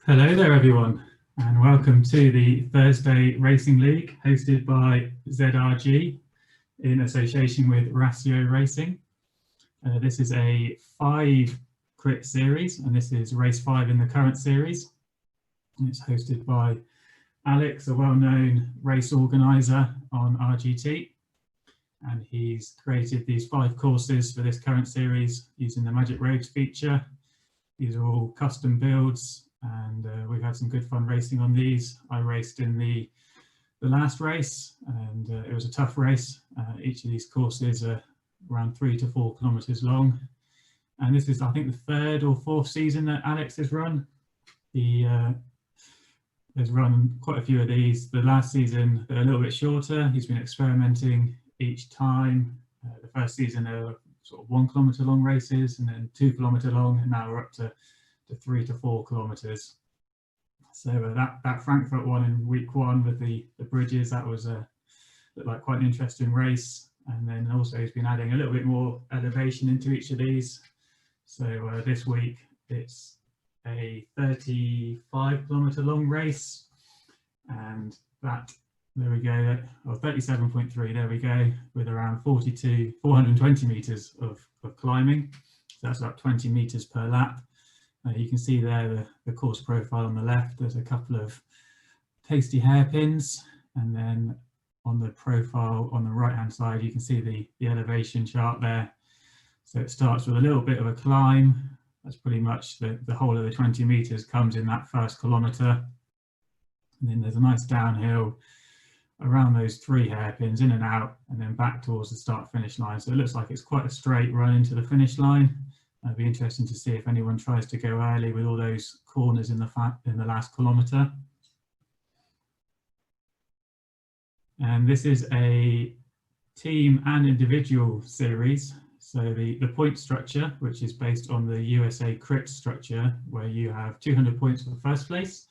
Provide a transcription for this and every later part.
Hello there everyone, and welcome to the Thursday Racing League hosted by ZRG in association with Ratio Racing. This is a 5 crit series, and this is race 5 in the current series. And it's hosted by Alex, a well-known race organizer on RGT, and he's created these 5 courses for this current series using the Magic Roads feature. These are all custom builds, and we've had some good fun racing on these. I raced in the last race, and it was a tough race. Each of these courses are around 3 to 4 kilometers long, and this is, I think, the 3rd or 4th season that Alex has run. He has run quite a few of these. The last season they're a little bit shorter. He's been experimenting each time. The first season they were sort of 1 kilometer long races, and then 2 kilometer long, and now we're up to 3 to 4 kilometers. So that Frankfurt one in week 1 with the bridges, that was looked like quite an interesting race. And then also he's been adding a little bit more elevation into each of these. So this week it's a 35 kilometer long race, and that, there we go, or 37.3, there we go, with around 420 meters of climbing. So that's about 20 meters per lap. You can see there the course profile on the left. There's a couple of tasty hairpins, and then on the profile on the right hand side you can see the elevation chart there. So it starts with a little bit of a climb. That's pretty much the whole of the 20 meters comes in that first kilometer, and then there's a nice downhill around those 3 hairpins, in and out, and then back towards the start finish line. So it looks like it's quite a straight run into the finish line. It'd be interesting to see if anyone tries to go early with all those corners in the last kilometre. And this is a team and individual series. So the point structure, which is based on the USA Crit structure, where you have 200 points for first place,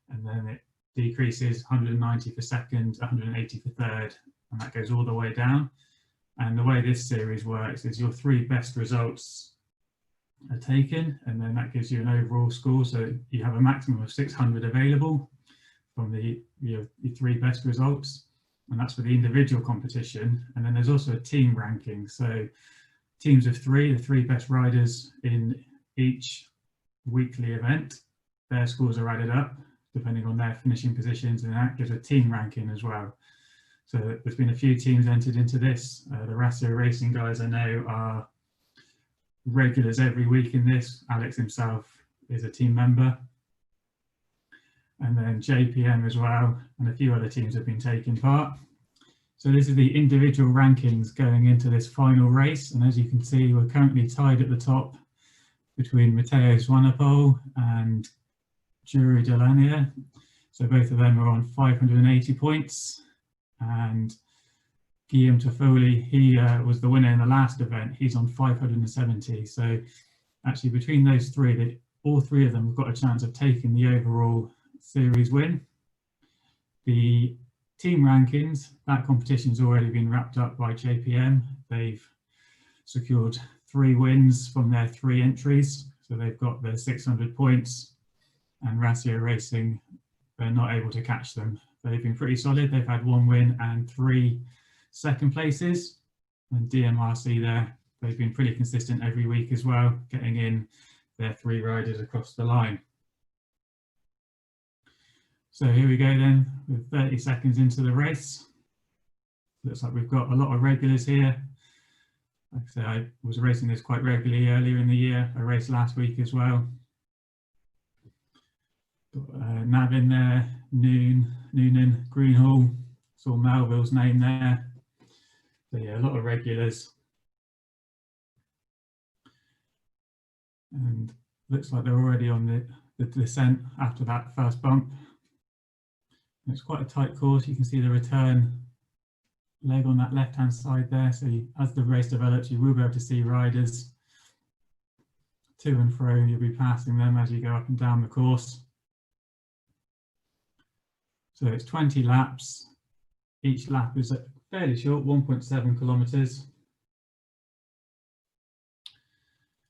and then it decreases 190 for second, 180 for third, and that goes all the way down. And the way this series works is your 3 best results are taken, and then that gives you an overall score. So you have a maximum of 600 available from your 3 best results, and that's for the individual competition. And then there's also a team ranking. So teams of 3, the 3 best riders in each weekly event, their scores are added up depending on their finishing positions, and that gives a team ranking as well. So there's been a few teams entered into this. The Ratio Racing guys I know are regulars every week in this. Alex himself is a team member, and then JPM as well, and a few other teams have been taking part. So this is the individual rankings going into this final race, and as you can see, we're currently tied at the top between Matteo Swanepoel and Juri Delania. So both of them are on 580 points, and Guillaume Toffoli, he was the winner in the last event. He's on 570. So actually between those 3, all 3 of them have got a chance of taking the overall series win. The team rankings, that competition's already been wrapped up by JPM. They've secured 3 wins from their 3 entries. So they've got their 600 points, and Ratio Racing, they're not able to catch them. They've been pretty solid. They've had 1 win and 3 second places, and DMRC there, they've been pretty consistent every week as well, getting in their 3 riders across the line. So here we go then, with 30 seconds into the race. Looks like we've got a lot of regulars here. Like I said, I was racing this quite regularly earlier in the year. I raced last week as well. Got Nav in there, Noonan, Greenhall, saw Melville's name there. So yeah, a lot of regulars. And looks like they're already on the descent after that first bump. It's quite a tight course. You can see the return leg on that left hand side there. So as the race develops, you will be able to see riders to and fro. You'll be passing them as you go up and down the course. So it's 20 laps. Each lap is fairly short, 1.7 kilometers.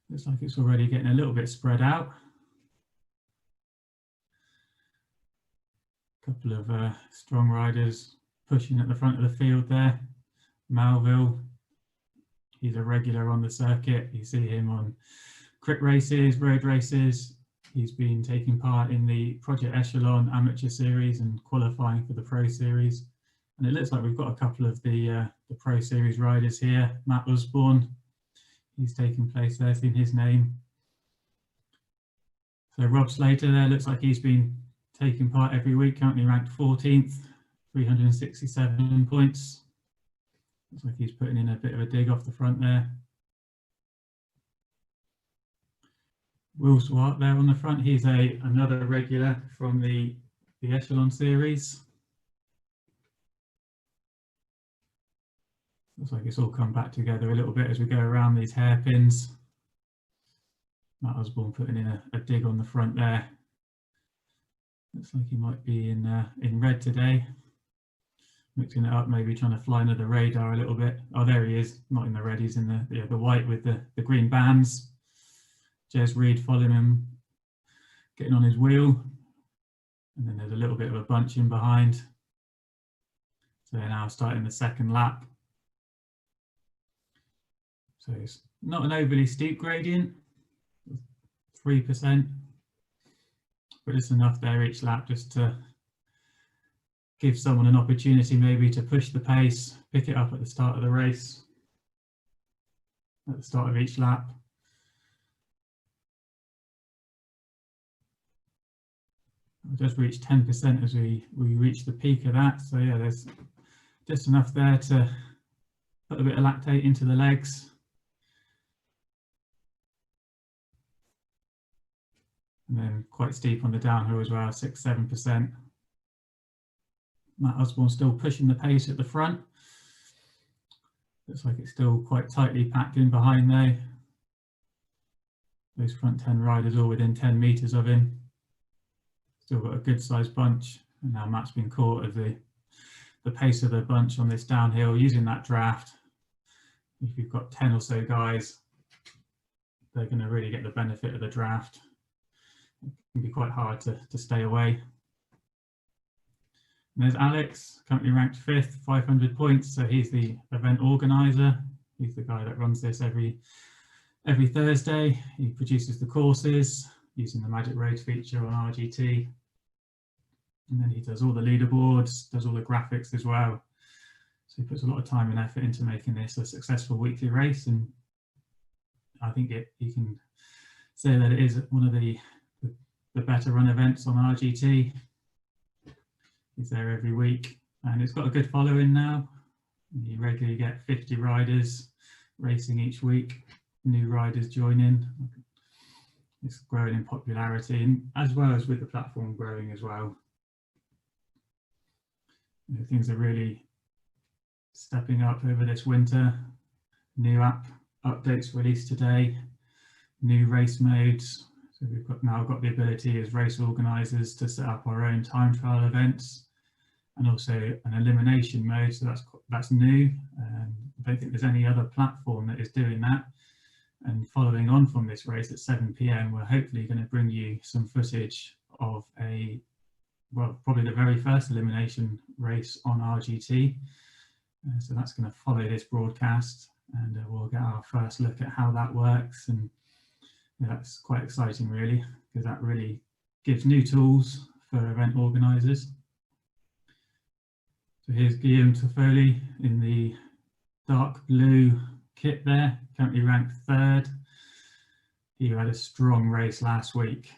Looks like it's already getting a little bit spread out. couple of strong riders pushing at the front of the field there. Malville, he's a regular on the circuit. You see him on crit races, road races. He's been taking part in the Project Echelon Amateur Series and qualifying for the Pro Series. And it looks like we've got a couple of the Pro Series riders here. Matt Osborne, he's taking place there, seen his name. So Rob Slater there, looks like he's been taking part every week, currently ranked 14th, 367 points. Looks like he's putting in a bit of a dig off the front there. Will Swart there on the front, he's another regular from the Echelon series. Looks like it's all come back together a little bit as we go around these hairpins. Matt Osborne putting in a dig on the front there. Looks like he might be in red today. Mixing it up, maybe trying to fly under the radar a little bit. Oh, there he is, not in the red, he's in the white with the green bands. Jez Reed following him, getting on his wheel. And then there's a little bit of a bunch in behind. So they're now starting the second lap. So it's not an overly steep gradient, 3%, but it's enough there each lap just to give someone an opportunity maybe to push the pace, pick it up at the start of the race, at the start of each lap. We've just reached 10% as we reach the peak of that. So yeah, there's just enough there to put a bit of lactate into the legs. And then quite steep on the downhill as well, 6–7%. Matt Osborne still pushing the pace at the front. Looks like it's still quite tightly packed in behind there. Those front 10 riders all within 10 meters of him. Still got a good sized bunch, and now Matt's been caught as the pace of the bunch on this downhill using that draft. If you've got 10 or so guys, they're going to really get the benefit of the draft. It can be quite hard to stay away. And there's Alex, currently ranked 5th, 500 points. So he's the event organizer. He's the guy that runs this every Thursday. He produces the courses using the Magic Road feature on RGT. And then he does all the leaderboards, does all the graphics as well. So he puts a lot of time and effort into making this a successful weekly race. And I think you can say that it is one of the better run events on RGT. He's there every week and it's got a good following now. You regularly get 50 riders racing each week, new riders joining. It's growing in popularity, and as well as with the platform growing as well. You know, things are really stepping up over this winter. New app updates released today, new race modes. So we've now got the ability as race organisers to set up our own time trial events, and also an elimination mode. So that's new. I don't think there's any other platform that is doing that. And following on from this race at 7 PM, we're hopefully going to bring you some footage of probably the very first elimination race on RGT. So that's going to follow this broadcast, and we'll get our first look at how that works. And that's quite exciting really, because that really gives new tools for event organisers. So here's Guillaume Toffoli in the dark blue kit there, currently ranked 3rd. He had a strong race last week.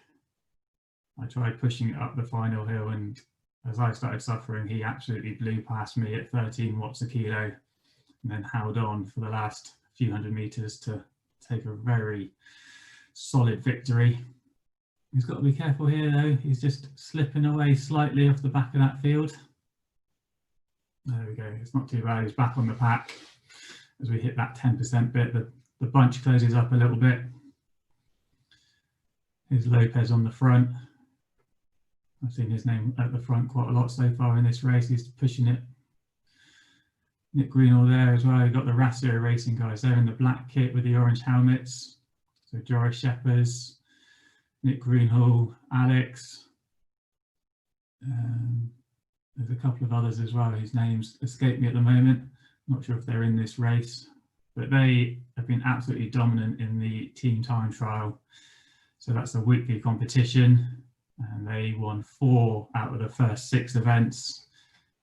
I tried pushing it up the final hill, and as I started suffering, he absolutely blew past me at 13 watts a kilo, and then held on for the last few hundred meters to take a very solid victory. He's got to be careful here though. He's just slipping away slightly off the back of that field. There we go, it's not too bad. He's back on the pack. As we hit that 10% bit, the bunch closes up a little bit. Here's Lopez on the front. I've seen his name at the front quite a lot so far in this race. He's pushing it. Nick Greenall there as well. You've got the Rassio Racing guys there in the black kit with the orange helmets. So Joris Sheppers, Nick Greenall, Alex. There's a couple of others as well whose names escape me at the moment. Not sure if they're in this race, but they have been absolutely dominant in the team time trial. So that's a weekly competition, and they won 4 out of the first 6 events,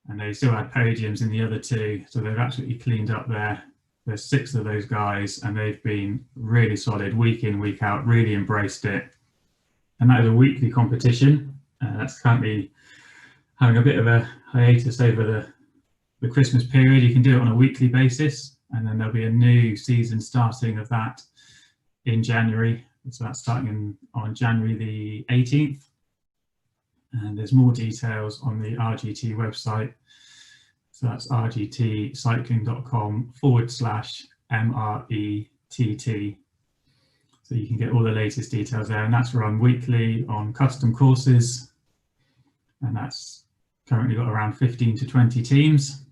and they still had podiums in the other 2. So they've absolutely cleaned up there. There's 6 of those guys, and they've been really solid week in, week out, really embraced it. And that is a weekly competition. That's currently having a bit of a hiatus over the Christmas period. You can do it on a weekly basis, and then there'll be a new season starting of that in January. So that's starting on January the 18th. And there's more details on the RGT website. So that's rgtcycling.com/MRETT. So you can get all the latest details there, and that's run weekly on custom courses. And that's currently got around 15 to 20 teams.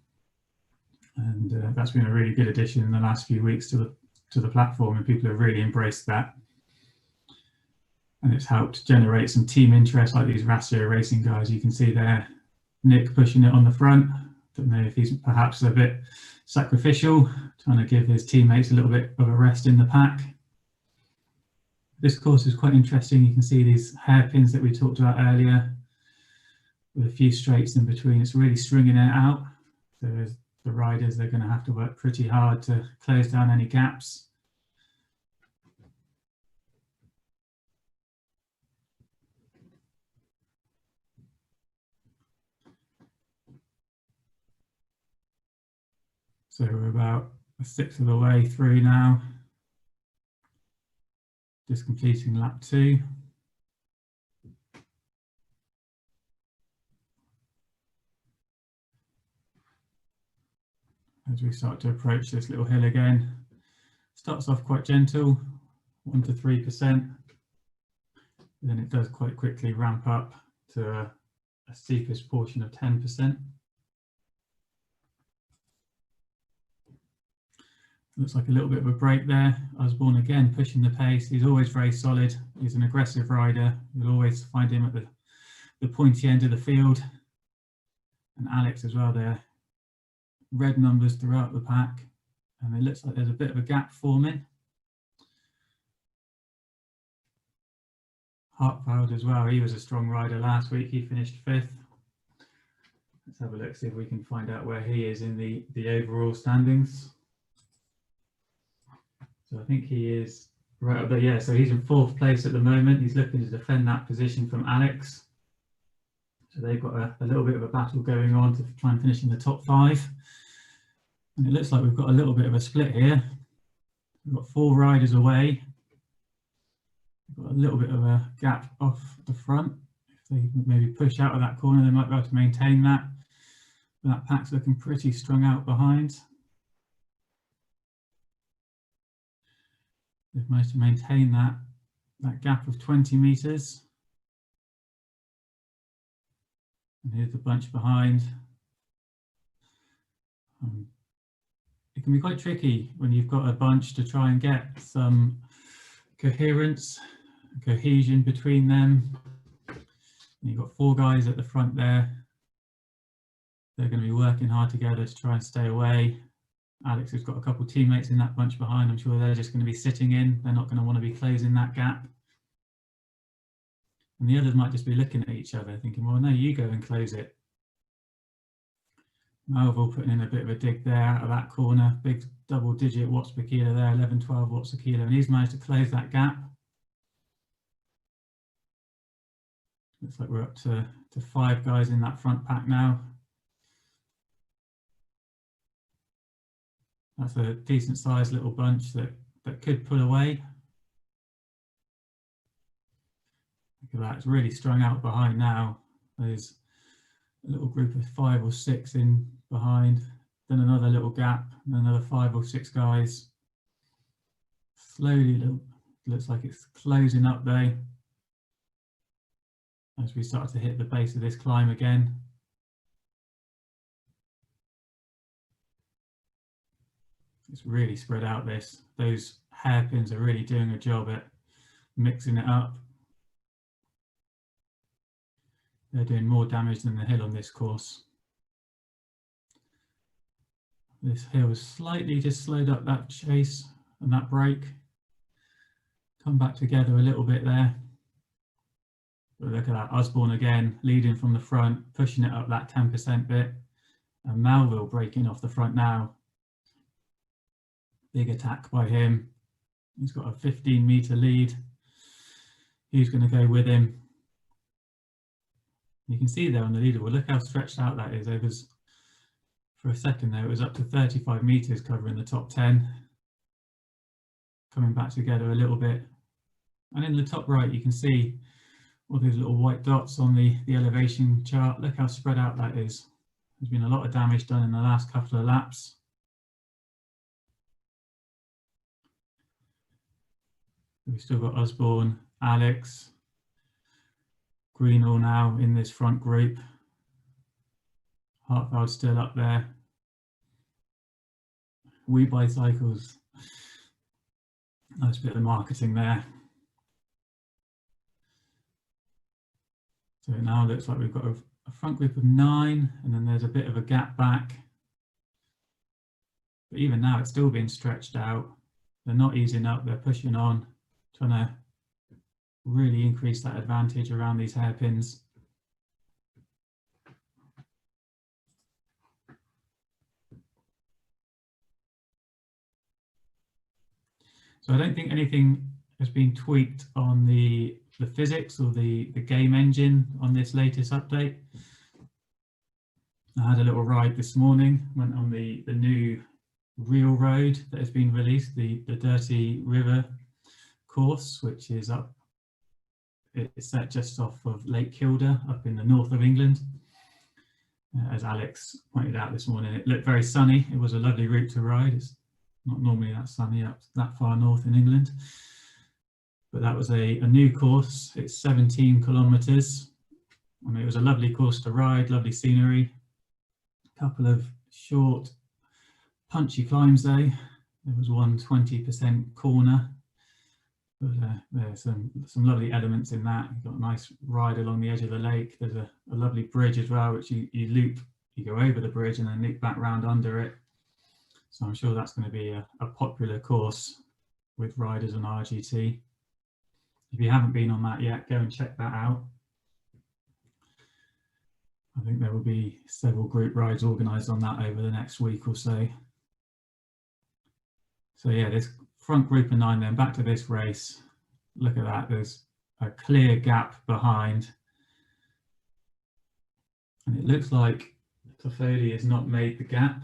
And that's been a really good addition in the last few weeks to the platform, and people have really embraced that. And it's helped generate some team interest, like these Ratio racing guys. You can see there, Nick pushing it on the front. Don't know if he's perhaps a bit sacrificial, trying to give his teammates a little bit of a rest in the pack. This course is quite interesting. You can see these hairpins that we talked about earlier, with a few straights in between. It's really stringing it out. So the riders, they're going to have to work pretty hard to close down any gaps. So we're about 1/6 of the way through now, just completing lap 2. As we start to approach this little hill again, starts off quite gentle, 1 to 3%. Then it does quite quickly ramp up to a steepest portion of 10%. Looks like a little bit of a break there. Osborne again pushing the pace. He's always very solid. He's an aggressive rider. You'll always find him at the pointy end of the field. And Alex as well there. Red numbers throughout the pack. And it looks like there's a bit of a gap forming. Hartfield as well. He was a strong rider last week. He finished 5th. Let's have a look, see if we can find out where he is in the overall standings. So I think he is right up there. Yeah, so he's in 4th place at the moment. He's looking to defend that position from Alex. So they've got a little bit of a battle going on to try and finish in the top 5. And it looks like we've got a little bit of a split here. We've got 4 riders away. We've got a little bit of a gap off the front. If they maybe push out of that corner, they might be able to maintain that. But that pack's looking pretty strung out behind. They've managed to maintain that gap of 20 meters. And here's the bunch behind. It can be quite tricky when you've got a bunch to try and get some coherence, cohesion between them. And you've got 4 guys at the front there. They're going to be working hard together to try and stay away. Alex has got a couple of teammates in that bunch behind. I'm sure they're just going to be sitting in. They're not going to want to be closing that gap. And the others might just be looking at each other thinking, well, no, you go and close it. Melville putting in a bit of a dig there out of that corner. Big double-digit watts per kilo there, 11, 12 watts a kilo. And he's managed to close that gap. Looks like we're up to 5 guys in that front pack now. That's a decent sized little bunch that could pull away. Look at that, it's really strung out behind now. There's a little group of 5 or 6 in behind, then another little gap, and another 5 or 6 guys. Slowly, looks like it's closing up there as we start to hit the base of this climb again. It's really spread out this. Those hairpins are really doing a job at mixing it up. they're doing more damage than the hill on this course. This hill slightly just slowed up that chase and that break. Come back together a little bit there. But look at that, Osborne again, leading from the front, pushing it up that 10% bit. And Melville breaking off the front now. Big attack by him. He's got a 15-meter lead. Who's going to go with him? You can see there on the leaderboard, look how stretched out that is. It was, for a second there, it was up to 35 meters covering the top 10. Coming back together a little bit. And in the top right, you can see all those little white dots on the elevation chart. Look how spread out that is. There's been a lot of damage done in the last couple of laps. We've still got Osborne, Alex, Greenall now in this front group. Hartfield's still up there. We Buy Cycles. Nice bit of marketing there. So it now looks like we've got a front group of 9, and then there's a bit of a gap back. But even now it's still being stretched out. They're not easing up, they're pushing on, trying to really increase that advantage around these hairpins. So I don't think anything has been tweaked on the physics or the game engine on this latest update. I had a little ride this morning, went on the new real road that has been released, the Dirty River course, which is up, it's set just off of Lake Kilda up in the north of England. As Alex pointed out this morning, it looked very sunny. It was a lovely route to ride. It's not normally that sunny up that far north in England. But that was a new course. It's 17 kilometers. I mean, it was a lovely course to ride, lovely scenery. A couple of short, punchy climbs though. There was one 20% corner. But there's some lovely elements in that. You've got a nice ride along the edge of the lake. There's a lovely bridge as well, which you loop, you go over the bridge and then loop back round under it. So I'm sure that's going to be a popular course with riders on RGT. If you haven't been on that yet, go and check that out. I think there will be several group rides organised on that over the next week or so. So yeah, this front group of 9 then, back to this race. Look at that, there's a clear gap behind. And it looks like Toffoli has not made the gap.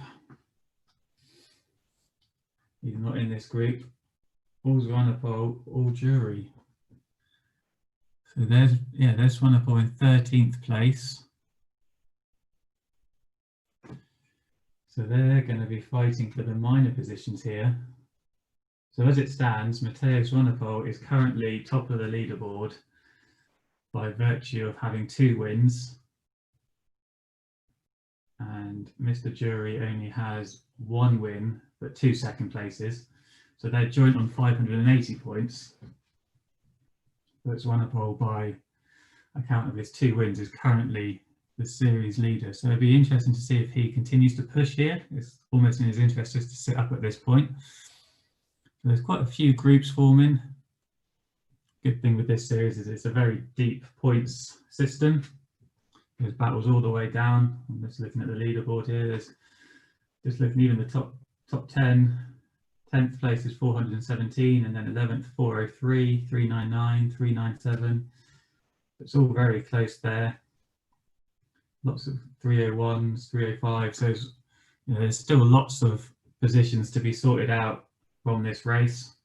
He's not in this group. All's Runnerpole, all jury. So there's Runnerpole in 13th place. So they're going to be fighting for the minor positions here. So as it stands, Mateusz Runnerpole is currently top of the leaderboard by virtue of having 2 wins. And Mr. Jury only has 1 win, but 2 second places. So they're joint on 580 points. But Runnerpole, by account of his 2 wins, is currently the series leader. So it'd be interesting to see if he continues to push here. It's almost in his interest just to sit up at this point. So there's quite a few groups forming. Good thing with this series is it's a very deep points system. There's battles all the way down. I'm just looking at the leaderboard here. There's just looking even the top 10. 10th place is 417, and then 11th 403, 399, 397. It's all very close there. Lots of 301s, 305. So there's still lots of positions to be sorted out from this race.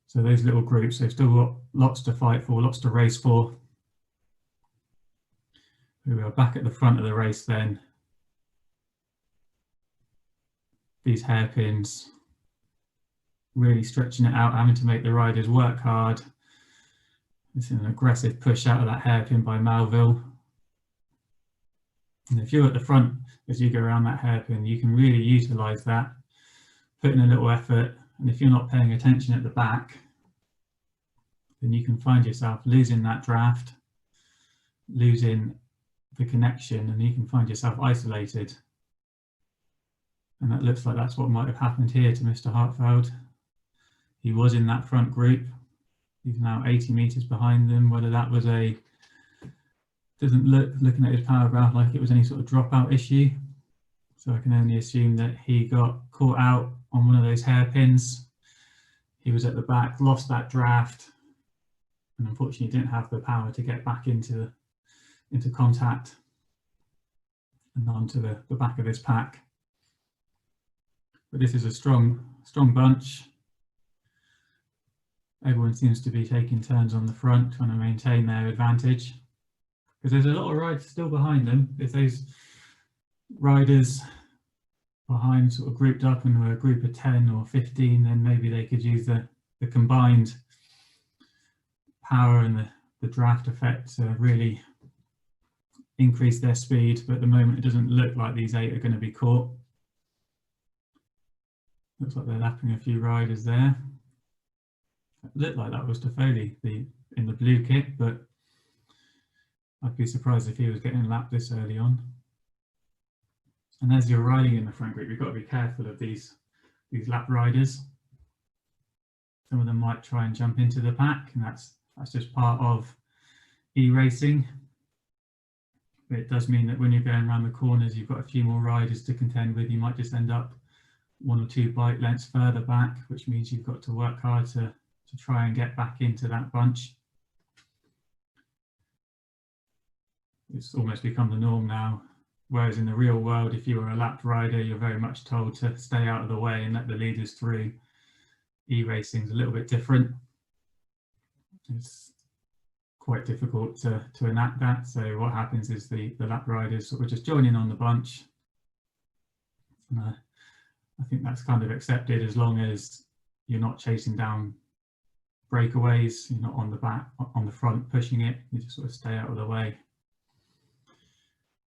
So those little groups, they've still got lots to fight for, lots to race for. We are back at the front of the race then. These hairpins really stretching it out, having to make the riders work hard. This is an aggressive push out of that hairpin by Melville. And if you're at the front as you go around that hairpin, you can really utilise that, put in a little effort. And if you're not paying attention at the back, then you can find yourself losing that draft. losing the connection, and you can find yourself isolated. And that looks like that's what might have happened here to Mr. Hartfeld. He was in that front group. He's now 80 meters behind them. Whether that was doesn't look, looking at his power graph, like it was any sort of dropout issue. So I can only assume that he got caught out on one of those hairpins. He was at the back, lost that draft, and unfortunately didn't have the power to get back into contact and onto the back of this pack. But this is a strong bunch. Everyone seems to be taking turns on the front, trying to maintain their advantage, because there's a lot of riders still behind them. If those riders behind sort of grouped up and were a group of 10 or 15, then maybe they could use the combined power and the draft effect to really increase their speed. But at the moment, it doesn't look like these 8 are going to be caught. Looks like they're lapping a few riders there. It looked like that was Toffoli in the blue kit, but I'd be surprised if he was getting lapped this early on. And as you're riding in the front group, you've got to be careful of these lap riders. Some of them might try and jump into the pack, and that's just part of e-racing. But it does mean that when you're going around the corners, you've got a few more riders to contend with. You might just end up 1 or 2 bike lengths further back, which means you've got to work hard to try and get back into that bunch. It's almost become the norm now. Whereas in the real world, if you were a lapped rider, you're very much told to stay out of the way and let the leaders through. E-racing is a little bit different. It's quite difficult to enact that. So what happens is the lap riders sort of just join in on the bunch. And I think that's kind of accepted as long as you're not chasing down breakaways, you're not on the back, on the front pushing it, you just sort of stay out of the way.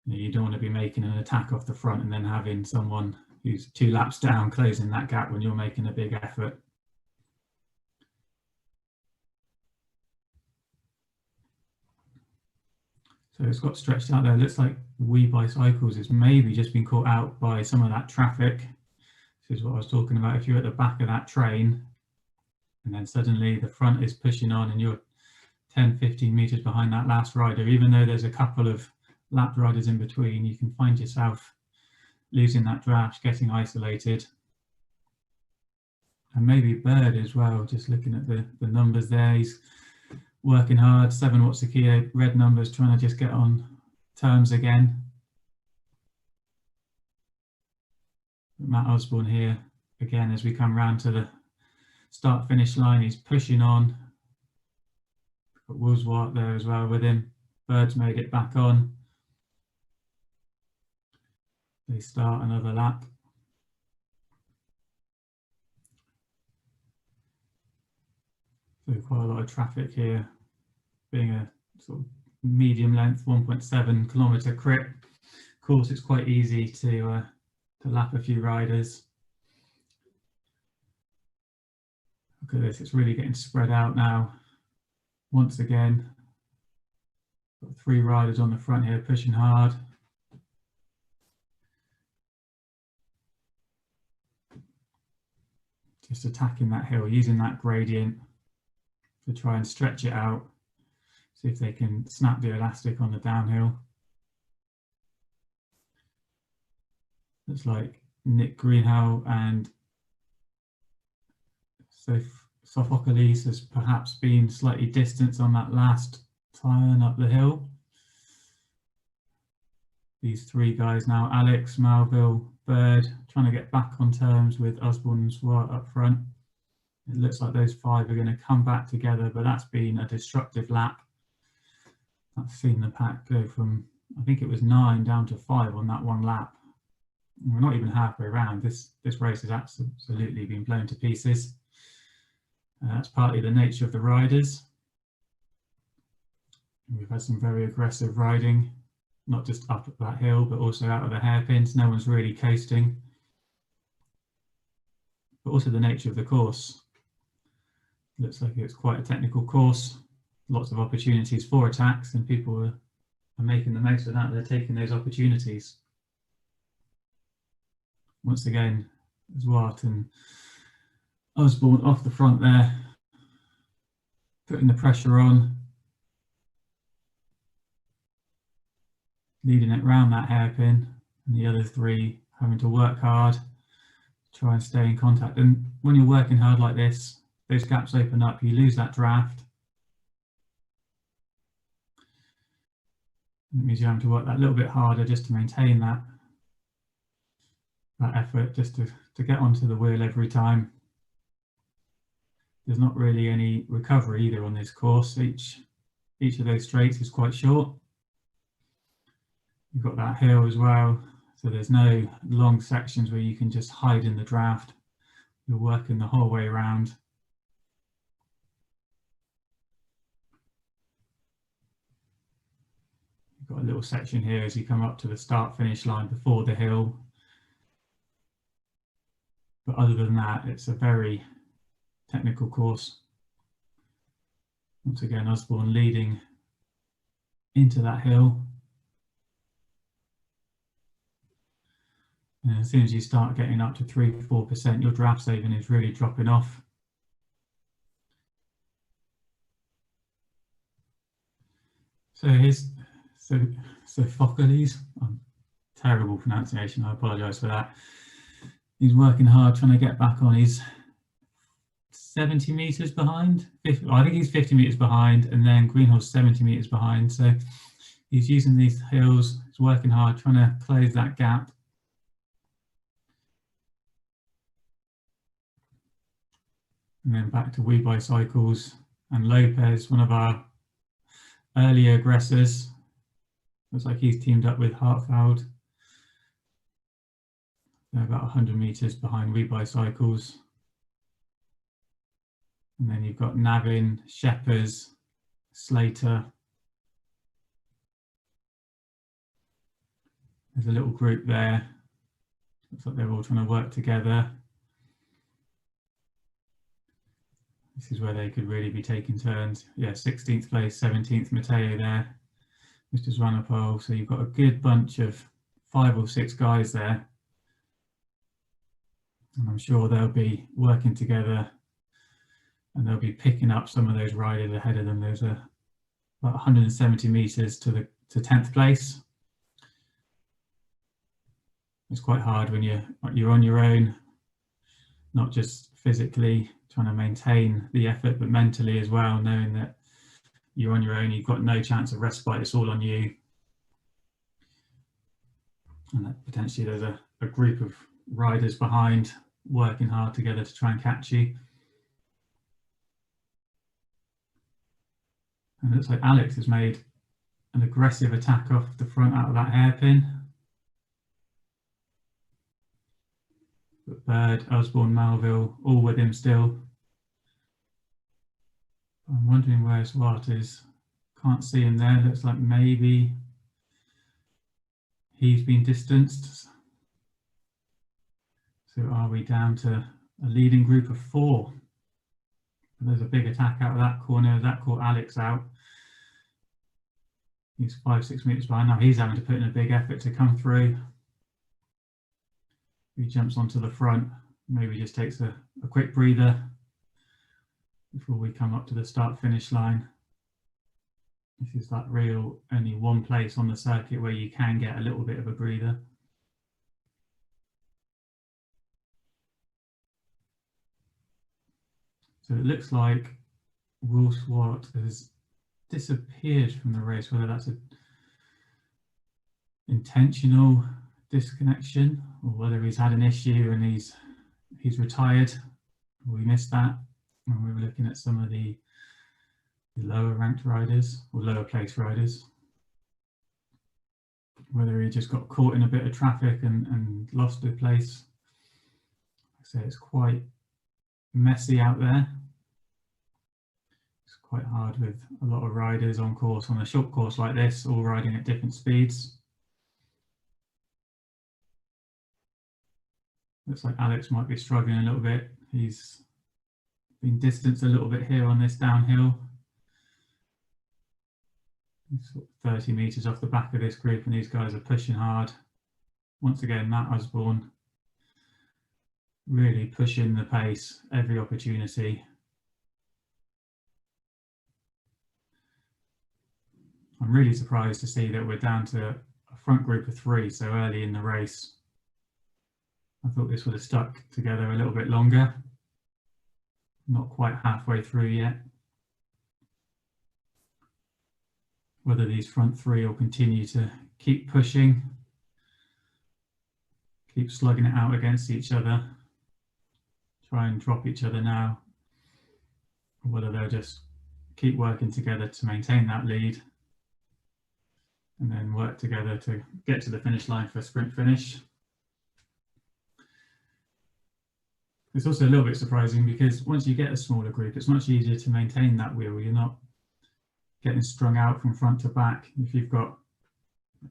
You don't want to be making an attack off the front and then having someone who's 2 laps down closing that gap when you're making a big effort. So it's got stretched out there. It looks like We Buy Cycles has maybe just been caught out by some of that traffic. This is what I was talking about. If you're at the back of that train and then suddenly the front is pushing on and you're 10, 15 meters behind that last rider, even though there's a couple of lap riders in between, you can find yourself losing that draft, getting isolated. And maybe Bird as well, just looking at the numbers there, he's working hard, 7 Watsukiya, red numbers, trying to just get on terms again. Matt Osborne here, again, as we come round to the start finish line, he's pushing on. Got Woolswart there as well with him. Bird's made it back on. They start another lap. So quite a lot of traffic here, being a sort of medium length 1.7 kilometre crit. Of course, it's quite easy to lap a few riders. Look at this, it's really getting spread out now. Once again, got 3 riders on the front here pushing hard. Just attacking that hill, using that gradient to try and stretch it out, see if they can snap the elastic on the downhill. Looks like Nick Greenhow and Sophocles has perhaps been slightly distanced on that last turn up the hill. These 3 guys now, Alex, Malville, Bird, trying to get back on terms with Osborne and Swart up front. It looks like those 5 are going to come back together, but that's been a destructive lap. I've seen the pack go from, I think it was 9 down to 5 on that one lap. We're not even halfway around. This race has absolutely been blown to pieces. That's partly the nature of the riders. We've had some very aggressive riding, not just up that hill, but also out of the hairpins. No one's really coasting. But also the nature of the course. Looks like it's quite a technical course. Lots of opportunities for attacks, and people are making the most of that. They're taking those opportunities. Once again, Zwart and Osborne off the front there, putting the pressure on, leading it round that hairpin, and the other three having to work hard, try and stay in contact. And when you're working hard like this, those gaps open up, you lose that draft. It means you're having to work that little bit harder just to maintain that effort, just to get onto the wheel every time. There's not really any recovery either on this course. Each of those straights is quite short. You've got that hill as well, so there's no long sections where you can just hide in the draft. You're working the whole way around. You've got a little section here as you come up to the start-finish line before the hill. But other than that, it's a very technical course. Once again, Osborne leading into that hill. And as soon as you start getting up to 3–4%, your draft saving is really dropping off. So here's Sophocles. Terrible pronunciation, I apologise for that. He's working hard trying to get back on. He's 70 metres behind. I think he's 50 metres behind, and then Greenhill's 70 metres behind. So he's using these hills, he's working hard trying to close that gap. And then back to We Bicycles and Lopez, one of our earlier aggressors. Looks like he's teamed up with Hartfeld. They're about 100 metres behind We Bicycles. And then you've got Navin, Sheppers, Slater. There's a little group there. Looks like they're all trying to work together. This is where they could really be taking turns. Yeah, 16th place, 17th Matteo there, Mr. Zwanopol. So you've got a good bunch of 5 or 6 guys there. And I'm sure they'll be working together and they'll be picking up some of those riders ahead of them. There's about 170 metres to 10th place. It's quite hard when you're on your own, not just physically trying to maintain the effort, but mentally as well, knowing that you're on your own, you've got no chance of respite, it's all on you. And that potentially there's a group of riders behind working hard together to try and catch you. And it looks like Alex has made an aggressive attack off the front out of that hairpin. But Bird, Osborne, Malville, all with him still. I'm wondering where Swart is. Can't see him there. Looks like maybe he's been distanced. So are we down to a leading group of 4? There's a big attack out of that corner. That caught Alex out. He's 5–6 metres behind. Now he's having to put in a big effort to come through. He jumps onto the front, maybe just takes a quick breather before we come up to the start-finish line. This is that real only one place on the circuit where you can get a little bit of a breather. So it looks like Will Swart has disappeared from the race, whether that's an intentional disconnection or whether he's had an issue and he's retired. We missed that when we were looking at some of the lower ranked riders or lower place riders, whether he just got caught in a bit of traffic and lost his place. Like I say, it's quite messy out there. It's quite hard with a lot of riders on course, on a short course like this, all riding at different speeds. Looks like Alex might be struggling a little bit. He's been distanced a little bit here on this downhill. Sort of 30 metres off the back of this group, and these guys are pushing hard. Once again, Matt Osborne really pushing the pace every opportunity. I'm really surprised to see that we're down to a front group of 3 so early in the race. I thought this would have stuck together a little bit longer. Not quite halfway through yet. Whether these front 3 will continue to keep pushing, keep slugging it out against each other, try and drop each other now, or whether they'll just keep working together to maintain that lead and then work together to get to the finish line for a sprint finish. It's also a little bit surprising because once you get a smaller group, it's much easier to maintain that wheel. You're not getting strung out from front to back. If you've got,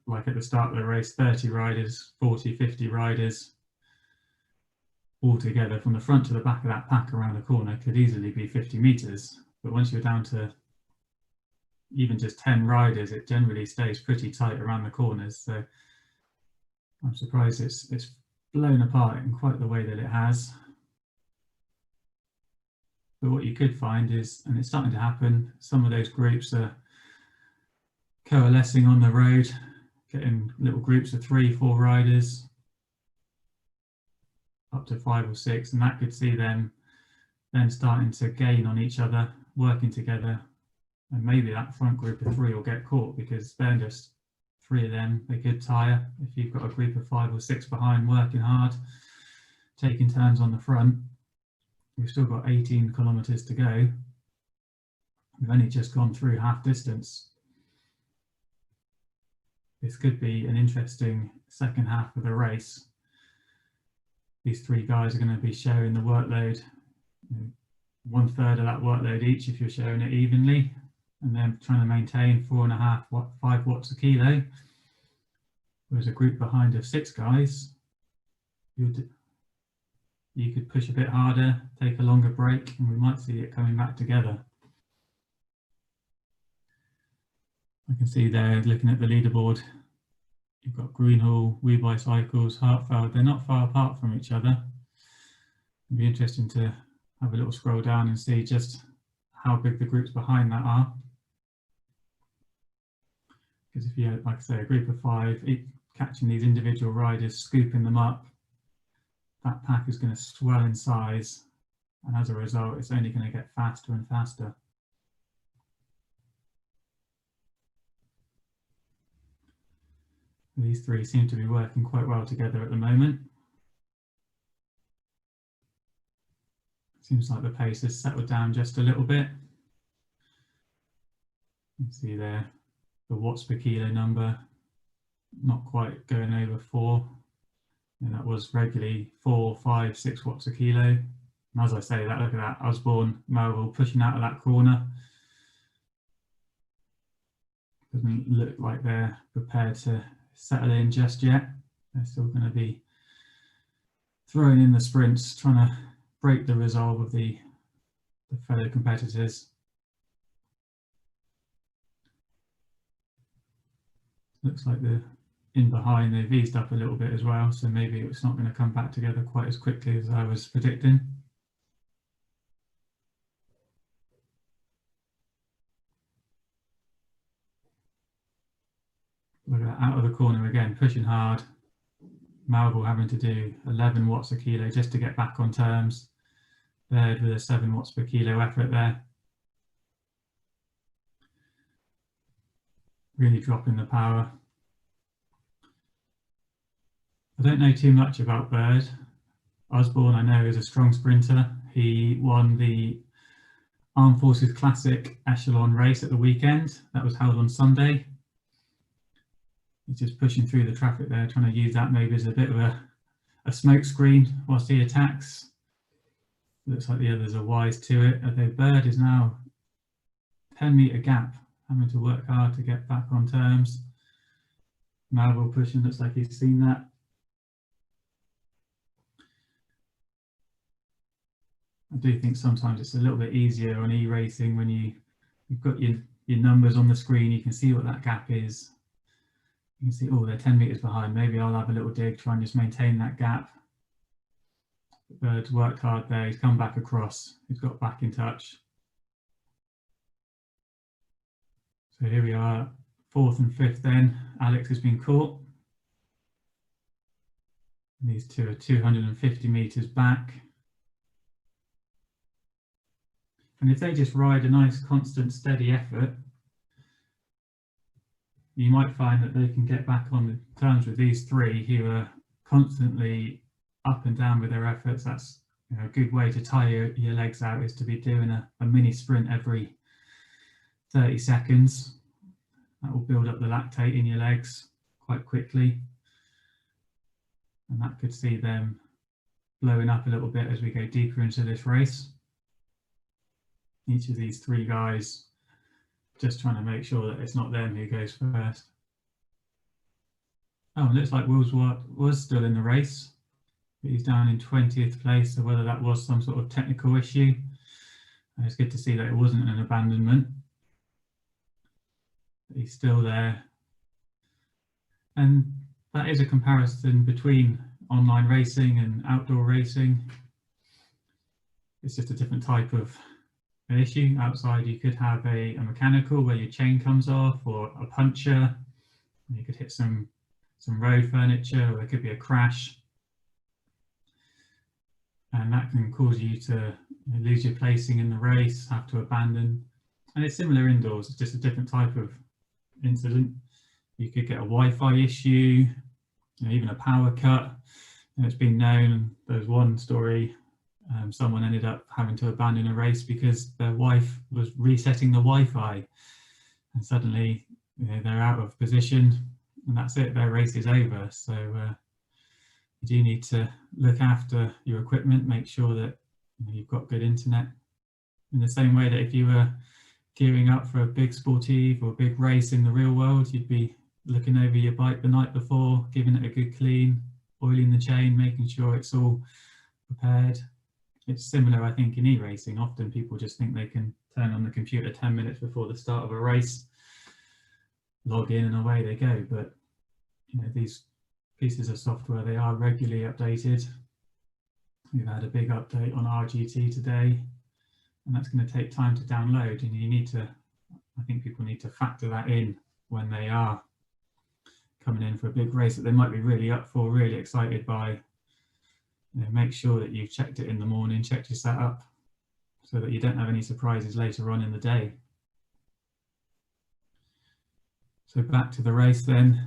like at the start of the race, 30 riders, 40, 50 riders all together from the front to the back of that pack around the corner could easily be 50 metres. But once you're down to even just 10 riders, it generally stays pretty tight around the corners. So I'm surprised it's blown apart in quite the way that it has. But what you could find is, and it's starting to happen, some of those groups are coalescing on the road, getting little groups of 3, 4 riders, up to 5 or 6, and that could see them then starting to gain on each other, working together, and maybe that front group of 3 will get caught because they're just 3 of them. They could tire if you've got a group of 5 or 6 behind working hard, taking turns on the front. We've still got 18 kilometres to go. We've only just gone through half distance. This could be an interesting second half of the race. These 3 guys are going to be sharing the workload, 1/3 of that workload each if you're sharing it evenly, and then trying to maintain 4.5, 5 watts a kilo. Whereas a group behind of 6 guys, you could push a bit harder, take a longer break, and we might see it coming back together. I can see there, looking at the leaderboard, you've got Greenhall, We Buy Cycles, Hartfeld. They're not far apart from each other. It'd be interesting to have a little scroll down and see just how big the groups behind that are. Because if you had, like I say, a group of 5, catching these individual riders, scooping them up, that pack is going to swell in size, and as a result, it's only going to get faster and faster. These 3 seem to be working quite well together at the moment. Seems like the pace has settled down just a little bit. You can see there the watts per kilo number, not quite going over 4. And that was regularly 4, 5, 6 watts a kilo. And as I say that, look at that, Osborne, Melville pushing out of that corner. Doesn't look like they're prepared to settle in just yet. They're still going to be throwing in the sprints, trying to break the resolve of the fellow competitors. Looks like the in behind they've eased up a little bit as well, so maybe it's not going to come back together quite as quickly as I was predicting. Look at that, out of the corner again, pushing hard. Melville having to do 11 watts a kilo just to get back on terms. Baird with a 7 watts per kilo effort there. Really dropping the power. I don't know too much about Baird. Osborne, I know, is a strong sprinter. He won the Armed Forces Classic Echelon race at the weekend. That was held on Sunday. He's just pushing through the traffic there, trying to use that maybe as a bit of a smoke screen whilst he attacks. Looks like the others are wise to it. Although Baird is now 10-metre gap, having to work hard to get back on terms. Melville pushing, looks like he's seen that. I do think sometimes it's a little bit easier on e-racing when you've got your your numbers on the screen, you can see what that gap is. You can see, oh, they're 10 meters behind. Maybe I'll have a little dig, try and just maintain that gap. The bird's worked hard there. He's come back across. He's got back in touch. So here we are, 4th and 5th then. Alex has been caught. These two are 250 meters back. And if they just ride a nice, constant, steady effort, you might find that they can get back on terms with these three who are constantly up and down with their efforts. That's, you know, a good way to tire your legs out, is to be doing a mini sprint every 30 seconds. That will build up the lactate in your legs quite quickly. And that could see them blowing up a little bit as we go deeper into this race. Each of these three guys just trying to make sure that it's not them who goes first. Oh, it looks like Willsworth was still in the race, but he's down in 20th place, so whether that was some sort of technical issue. And it's good to see that it wasn't an abandonment. He's still there. And that is a comparison between online racing and outdoor racing. It's just a different type of an issue. Outside you could have a mechanical where your chain comes off, or a puncture. You could hit some road furniture, or there could be a crash. And that can cause you to lose your placing in the race, have to abandon. And it's similar indoors, it's just a different type of incident. You could get a Wi-Fi issue, even a power cut. And it's been known, there's one story, someone ended up having to abandon a race because their wife was resetting the Wi-Fi, and suddenly, you know, they're out of position, and that's it, their race is over. So you do need to look after your equipment, make sure that, you know, you've got good internet. In the same way that if you were gearing up for a big sportive or a big race in the real world, you'd be looking over your bike the night before, giving it a good clean, oiling the chain, making sure it's all prepared. It's similar, I think, in e-racing. Often people just think they can turn on the computer 10 minutes before the start of a race, log in and away they go. But, you know, these pieces of software, they are regularly updated. We've had a big update on RGT today, and that's going to take time to download, and you need to, I think people need to factor that in when they are coming in for a big race that they might be really up for, really excited by. You know, make sure that you've checked it in the morning, checked your setup, so that you don't have any surprises later on in the day. So back to the race then.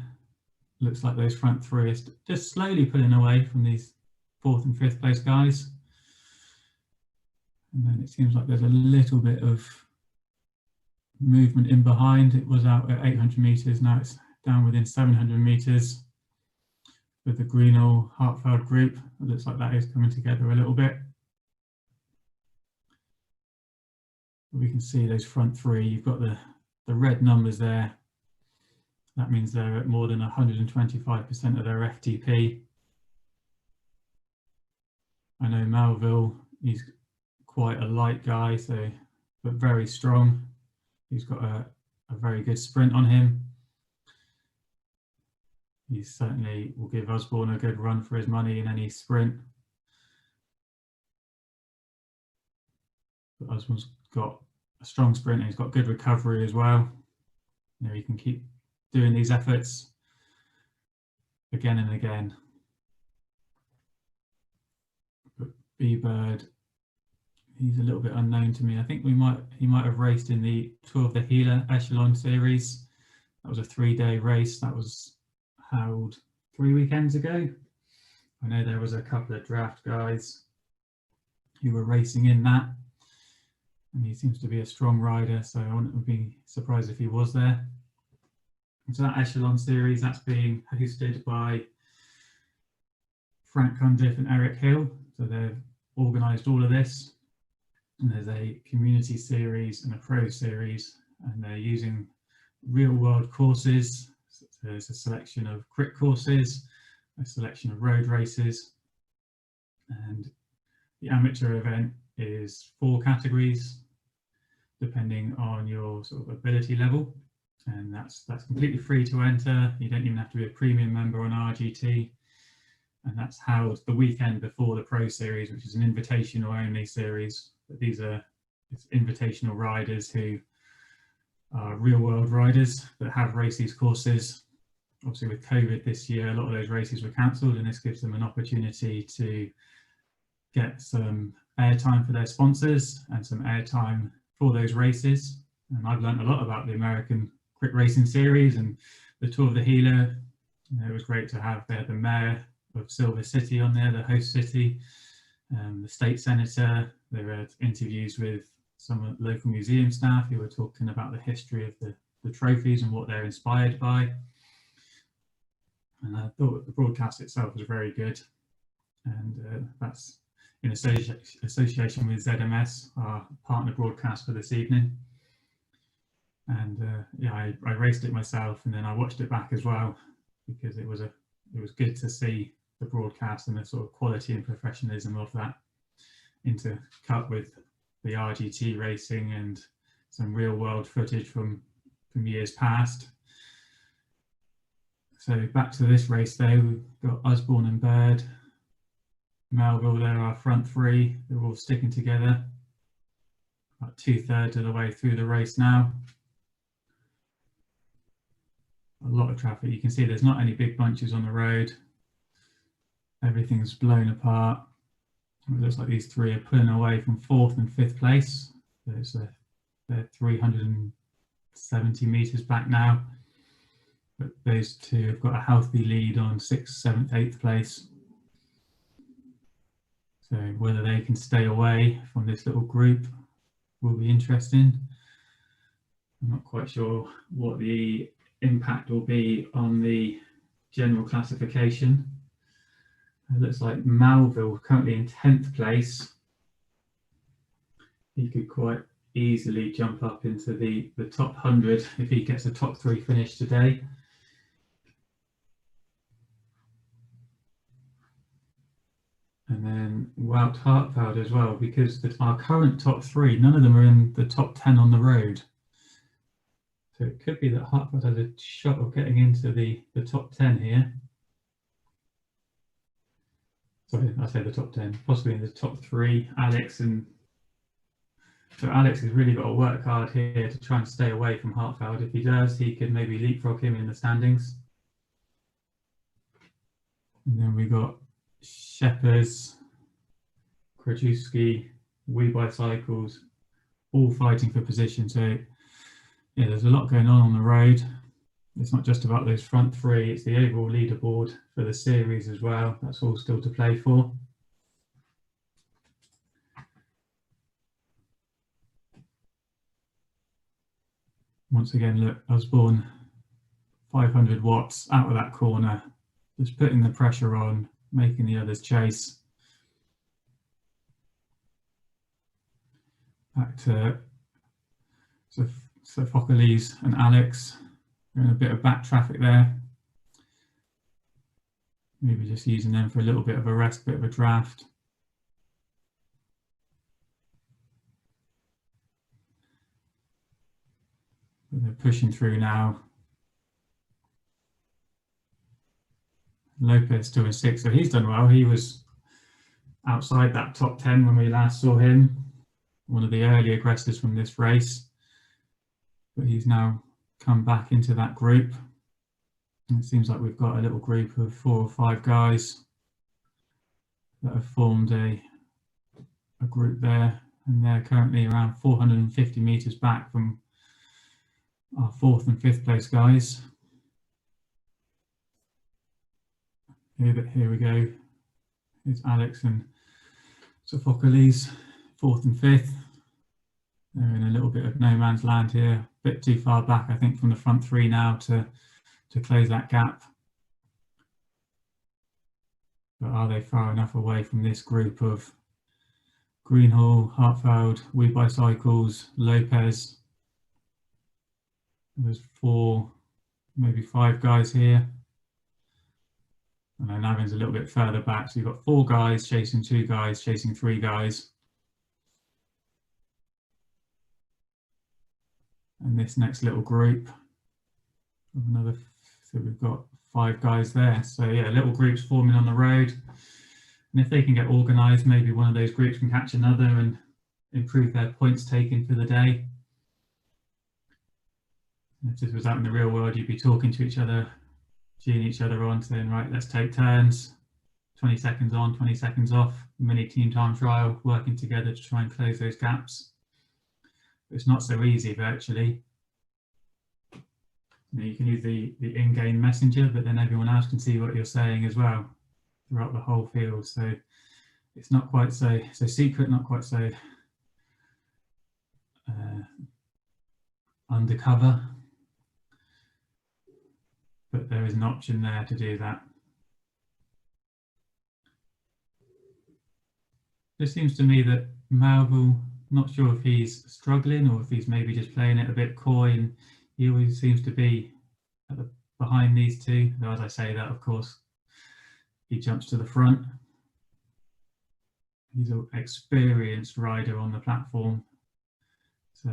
Looks like those front three are just slowly pulling away from these 4th and 5th place guys. And then it seems like there's a little bit of movement in behind. It was out at 800 meters, now it's down within 700 meters. With the Greenall Hartfeld group, it looks like that is coming together a little bit. We can see those front three, you've got the red numbers there. That means they're at more than 125% of their FTP. I know Melville, he's quite a light guy, so, but very strong. He's got a very good sprint on him. He certainly will give Osborne a good run for his money in any sprint. But Osborne's got a strong sprint and he's got good recovery as well. You know, he can keep doing these efforts again and again. But B-Bird, he's a little bit unknown to me. I think he might have raced in the Tour of the Gila Echelon Series. That was a 3-day race. That was held 3 weekends ago. I know there was a couple of draft guys who were racing in that, and he seems to be a strong rider, so I wouldn't be surprised if he was there. And so that Echelon Series, that's being hosted by Frank Cundiff and Eric Hill, so they've organised all of this. And there's a community series and a pro series, and they're using real world courses. So there's a selection of crit courses, a selection of road races, and the amateur event is 4 categories. depending on your sort of ability level, and that's completely free to enter. You don't even have to be a premium member on RGT, and that's held the weekend before the Pro Series, which is an invitational only series. But these are invitational riders who are real world riders that have raced these courses. Obviously with COVID this year, a lot of those races were cancelled, and this gives them an opportunity to get some airtime for their sponsors and some airtime for those races. And I've learned a lot about the American Crit Racing Series and the Tour of the Healer. You know, it was great to have the mayor of Silver City on there, the host city, the state senator. There were interviews with some local museum staff who were talking about the history of the trophies and what they're inspired by. And I thought the broadcast itself was very good. And that's in association with ZMS, our partner broadcast for this evening. And yeah, I raced it myself, and then I watched it back as well, because it was good to see the broadcast and the sort of quality and professionalism of that intercut with the RGT racing and some real world footage from years past. So back to this race though, we've got Osborne and Bird, Melville, they're our front three. They're all sticking together. About 2/3 of the way through the race now. A lot of traffic. You can see there's not any big bunches on the road. Everything's blown apart. It looks like these three are pulling away from 4th and 5th place. They're 370 meters back now. But those two have got a healthy lead on 6th, 7th, 8th place. So whether they can stay away from this little group will be interesting. I'm not quite sure what the impact will be on the general classification. It looks like Melville currently in 10th place. He could quite easily jump up into the top 100 if he gets a top 3 finish today. And then Wout Hartfeld as well, because our current top 3, none of them are in the top 10 on the road. So it could be that Hartfeld has a shot of getting into the top 10 here. Sorry, I say the top 10, possibly in the top 3. Alex so Alex has really got to work hard here to try and stay away from Hartfeld. If he does, he could maybe leapfrog him in the standings. And then we got Sheppers, Krajewski, We Bicycles, all fighting for position. So yeah, there's a lot going on the road. It's not just about those front 3, it's the overall leaderboard for the series as well. That's all still to play for. Once again, look, Osborne, 500 watts out of that corner, just putting the pressure on, making the others chase. Back to Sophocles and Alex. They're in a bit of back traffic there. Maybe just using them for a little bit of a rest, bit of a draft. But they're pushing through now. Lopez 2 and 6, so he's done well. He was outside that top 10 when we last saw him, one of the early aggressors from this race, but he's now come back into that group. And it seems like we've got a little group of 4 or 5 guys that have formed a group there, and they're currently around 450 meters back from our 4th and 5th place guys. Here we go. Here's Alex and Sophocles, 4th and 5th. They're in a little bit of no man's land here, a bit too far back, I think, from the front 3 now to close that gap. But are they far enough away from this group of Greenhall, Hartfeld, We Bicycles, Lopez? There's 4, maybe 5 guys here. And then Navin's a little bit further back. So you've got 4 guys chasing 2 guys, chasing 3 guys. And this next little group of another, so we've got 5 guys there. So yeah, little groups forming on the road. And if they can get organised, maybe one of those groups can catch another and improve their points taken for the day. And if this was out in the real world, you'd be talking to each other, cheering each other on, saying, right, let's take turns, 20 seconds on, 20 seconds off, mini team time trial, working together to try and close those gaps. But it's not so easy virtually. You can use the in-game messenger, but then everyone else can see what you're saying as well throughout the whole field. So it's not quite so secret, not quite so undercover, but there is an option there to do that. It seems to me that Malville, not sure if he's struggling or if he's maybe just playing it a bit coy, and he always seems to be at behind these two. Though as I say that, of course, he jumps to the front. He's an experienced rider on the platform, so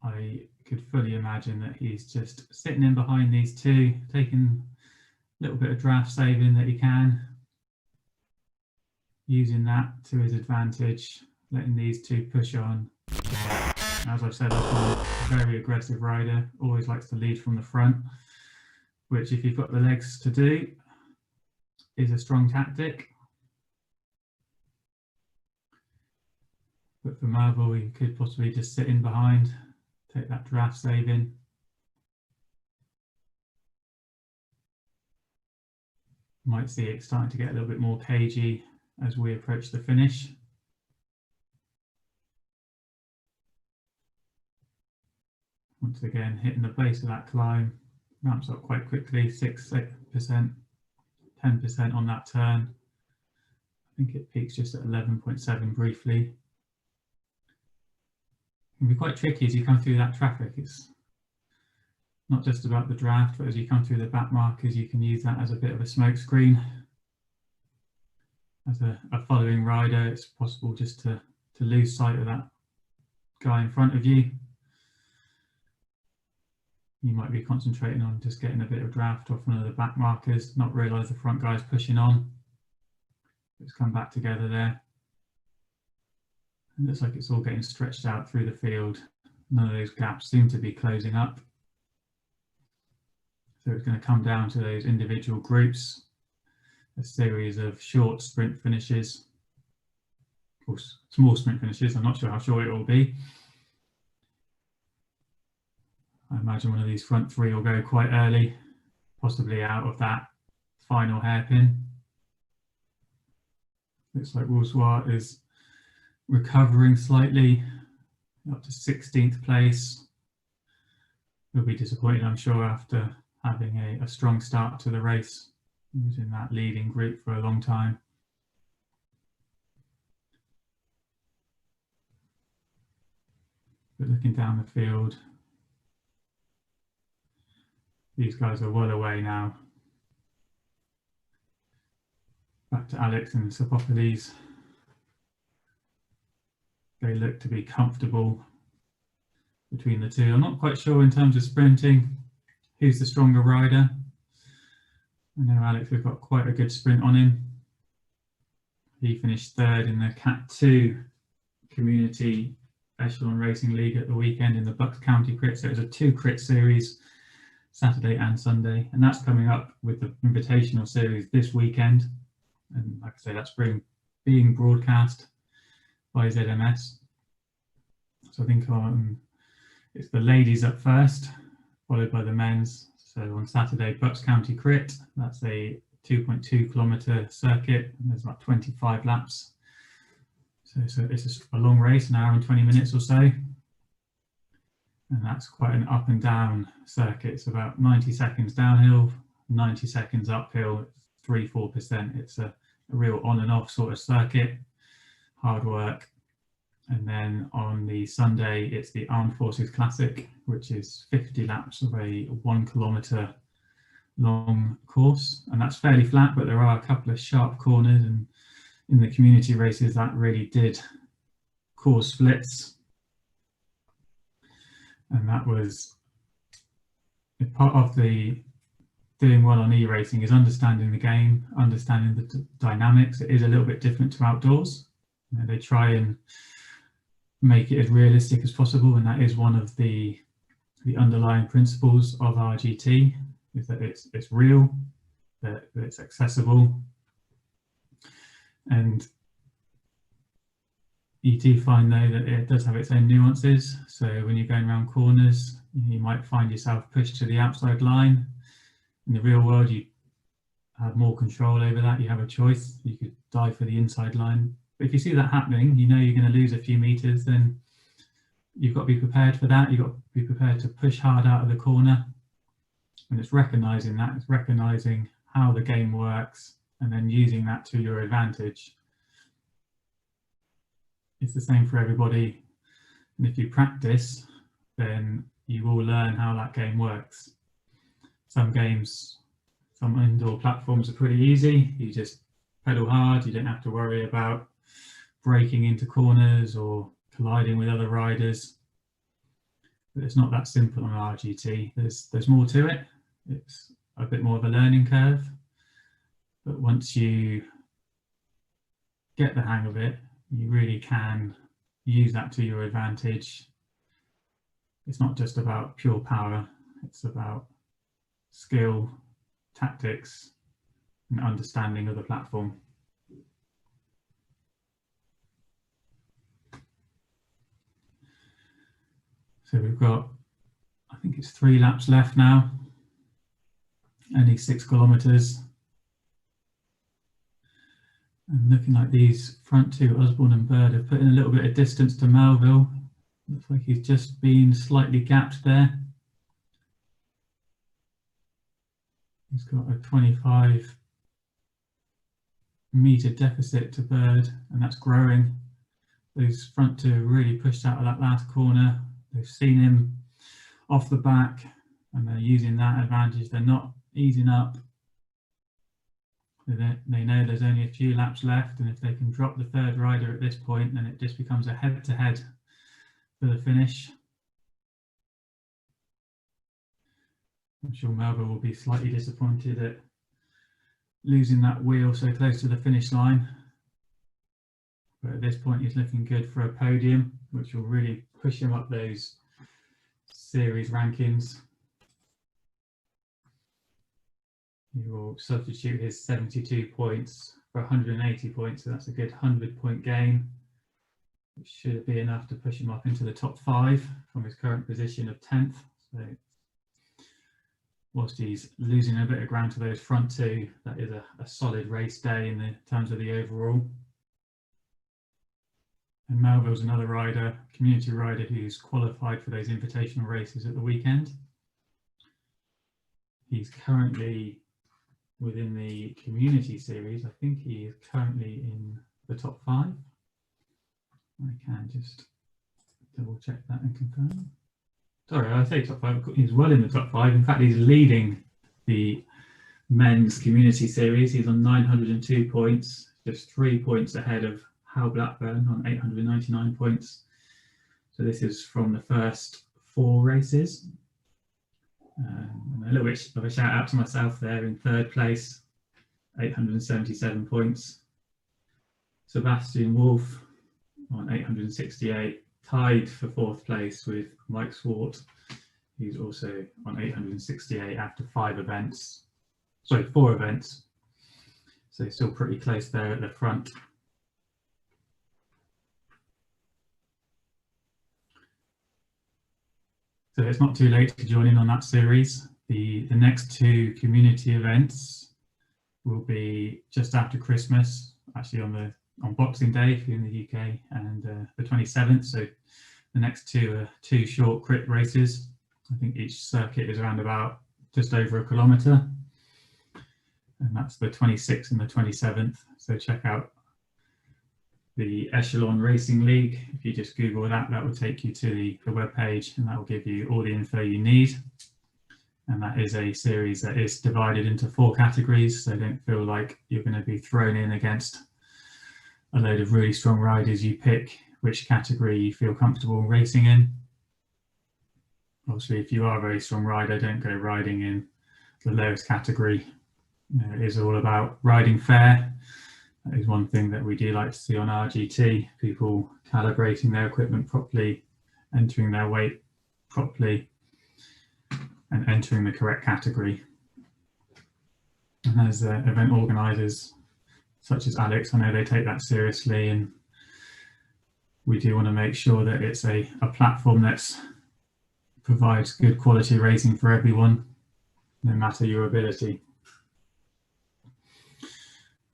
I could fully imagine that he's just sitting in behind these two, taking a little bit of draft saving that he can, using that to his advantage, letting these two push on. As I've said, I'm a very aggressive rider, always likes to lead from the front, which if you've got the legs to do, is a strong tactic. But for Malville, you could possibly just sit in behind, take that draft saving. Might see it starting to get a little bit more cagey as we approach the finish. Once again, hitting the base of that climb, ramps up quite quickly, 6%, 10% on that turn. I think it peaks just at 11.7 briefly. It can be quite tricky as you come through that traffic. It's not just about the draft, but as you come through the back markers, you can use that as a bit of a smoke screen. As a following rider, it's possible just to lose sight of that guy in front of you. You might be concentrating on just getting a bit of draft off one of the back markers, not realise the front guy's pushing on. It's come back together there. It looks like it's all getting stretched out through the field. None of those gaps seem to be closing up. So it's going to come down to those individual groups, a series of short sprint finishes, or small sprint finishes. I'm not sure how short it will be. I imagine one of these front three will go quite early, possibly out of that final hairpin. Looks like Wolswart is recovering slightly, up to 16th place. He'll be disappointed, I'm sure, after having a strong start to the race. He was in that leading group for a long time. But looking down the field, these guys are well away now. Back to Alex and Sophocles. They look to be comfortable between the two. I'm not quite sure in terms of sprinting who's the stronger rider. I know Alex, we've got quite a good sprint on him. He finished third in the Cat 2 Community Echelon Racing League at the weekend in the Bucks County Crit. So it was a 2 crit series, Saturday and Sunday, and that's coming up with the Invitational Series this weekend. And like I say, that's being broadcast by ZMS. So I think it's the ladies up first, followed by the men's. So on Saturday, Bucks County Crit, that's a 2.2 kilometre circuit, and there's about 25 laps. So it's a long race, an hour and 20 minutes or so. And that's quite an up and down circuit. It's about 90 seconds downhill, 90 seconds uphill, 3-4%. It's a real on and off sort of circuit, hard work. And then on the Sunday, it's the Armed Forces Classic, which is 50 laps of a 1 kilometre long course. And that's fairly flat, but there are a couple of sharp corners, and in the community races that really did cause splits. And that was part of the doing well on e-racing is understanding the game, understanding the dynamics. It is a little bit different to outdoors. You know, they try and make it as realistic as possible, and that is one of the underlying principles of RGT, is that it's real, that it's accessible, and you do find though that it does have its own nuances. So when you're going around corners, you might find yourself pushed to the outside line. In the real world, you have more control over that. You have a choice. You could dive for the inside line. But if you see that happening, you know you're going to lose a few meters, then you've got to be prepared for that. You've got to be prepared to push hard out of the corner. And it's recognizing that, it's recognizing how the game works and then using that to your advantage. It's the same for everybody. And if you practice, then you will learn how that game works. Some games, some indoor platforms are pretty easy. You just pedal hard. You don't have to worry about breaking into corners or colliding with other riders. But it's not that simple on RGT. There's more to it. It's a bit more of a learning curve. But once you get the hang of it, you really can use that to your advantage. It's not just about pure power. It's about skill, tactics, and understanding of the platform. So we've got, I think it's 3 laps left now, only 6 kilometers. And looking like these front two, Osborne and Bird, have put in a little bit of distance to Melville. Looks like he's just been slightly gapped there. He's got a 25-meter deficit to Bird, and that's growing. Those front two are really pushed out of that last corner. They've seen him off the back, and they're using that advantage. They're not easing up. They know there's only a few laps left, and if they can drop the third rider at this point, then it just becomes a head-to-head for the finish. I'm sure Melville will be slightly disappointed at losing that wheel so close to the finish line. But at this point, he's looking good for a podium, which will really push him up those series rankings. He will substitute his 72 points for 180 points, so that's a good 100-point gain, which should be enough to push him up into the top 5 from his current position of 10th. So whilst he's losing a bit of ground to those front two, that is a solid race day in terms of the overall. And Melville's another rider, community rider, who's qualified for those invitational races at the weekend. He's currently within the community series. I think he is currently in the top 5. I can just double check that and confirm. Sorry, I say top 5, he's well in the top 5. In fact, he's leading the men's community series. He's on 902 points, just 3 points ahead of Hal Blackburn on 899 points. So this is from the first 4 races. And a little bit of a shout out to myself there in 3rd place, 877 points. Sebastian Wolf on 868, tied for 4th place with Mike Swart, who's also on 868 after 4 events. So still pretty close there at the front. So it's not too late to join in on that series. The next 2 community events will be just after Christmas, actually on Boxing Day if you're in the UK, and the 27th. So the next 2 are 2 short crit races. I think each circuit is around about just over a kilometre, and that's the 26th and the 27th. So check out the Echelon Racing League. If you just Google that, that will take you to the web page, and that will give you all the info you need. And that is a series that is divided into 4 categories, so don't feel like you're going to be thrown in against a load of really strong riders. You pick which category you feel comfortable racing in. Obviously, if you are a very strong rider, don't go riding in the lowest category. It is all about riding fair. That is one thing that we do like to see on RGT, people calibrating their equipment properly, entering their weight properly, and entering the correct category. And as event organisers such as Alex, I know they take that seriously, and we do want to make sure that it's a platform that provides good quality racing for everyone, no matter your ability.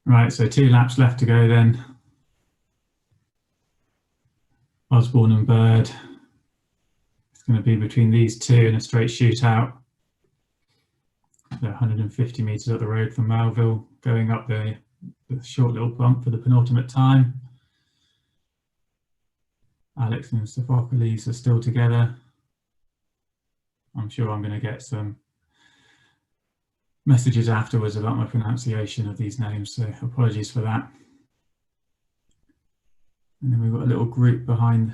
Right, so 2 laps left to go then. Osborne and Bird. It's going to be between these two in a straight shootout. So 150 metres up the road from Melville, going up the short little bump for the penultimate time. Alex and Sophocles are still together. I'm sure I'm going to get some messages afterwards about my pronunciation of these names, so apologies for that. And then we've got a little group behind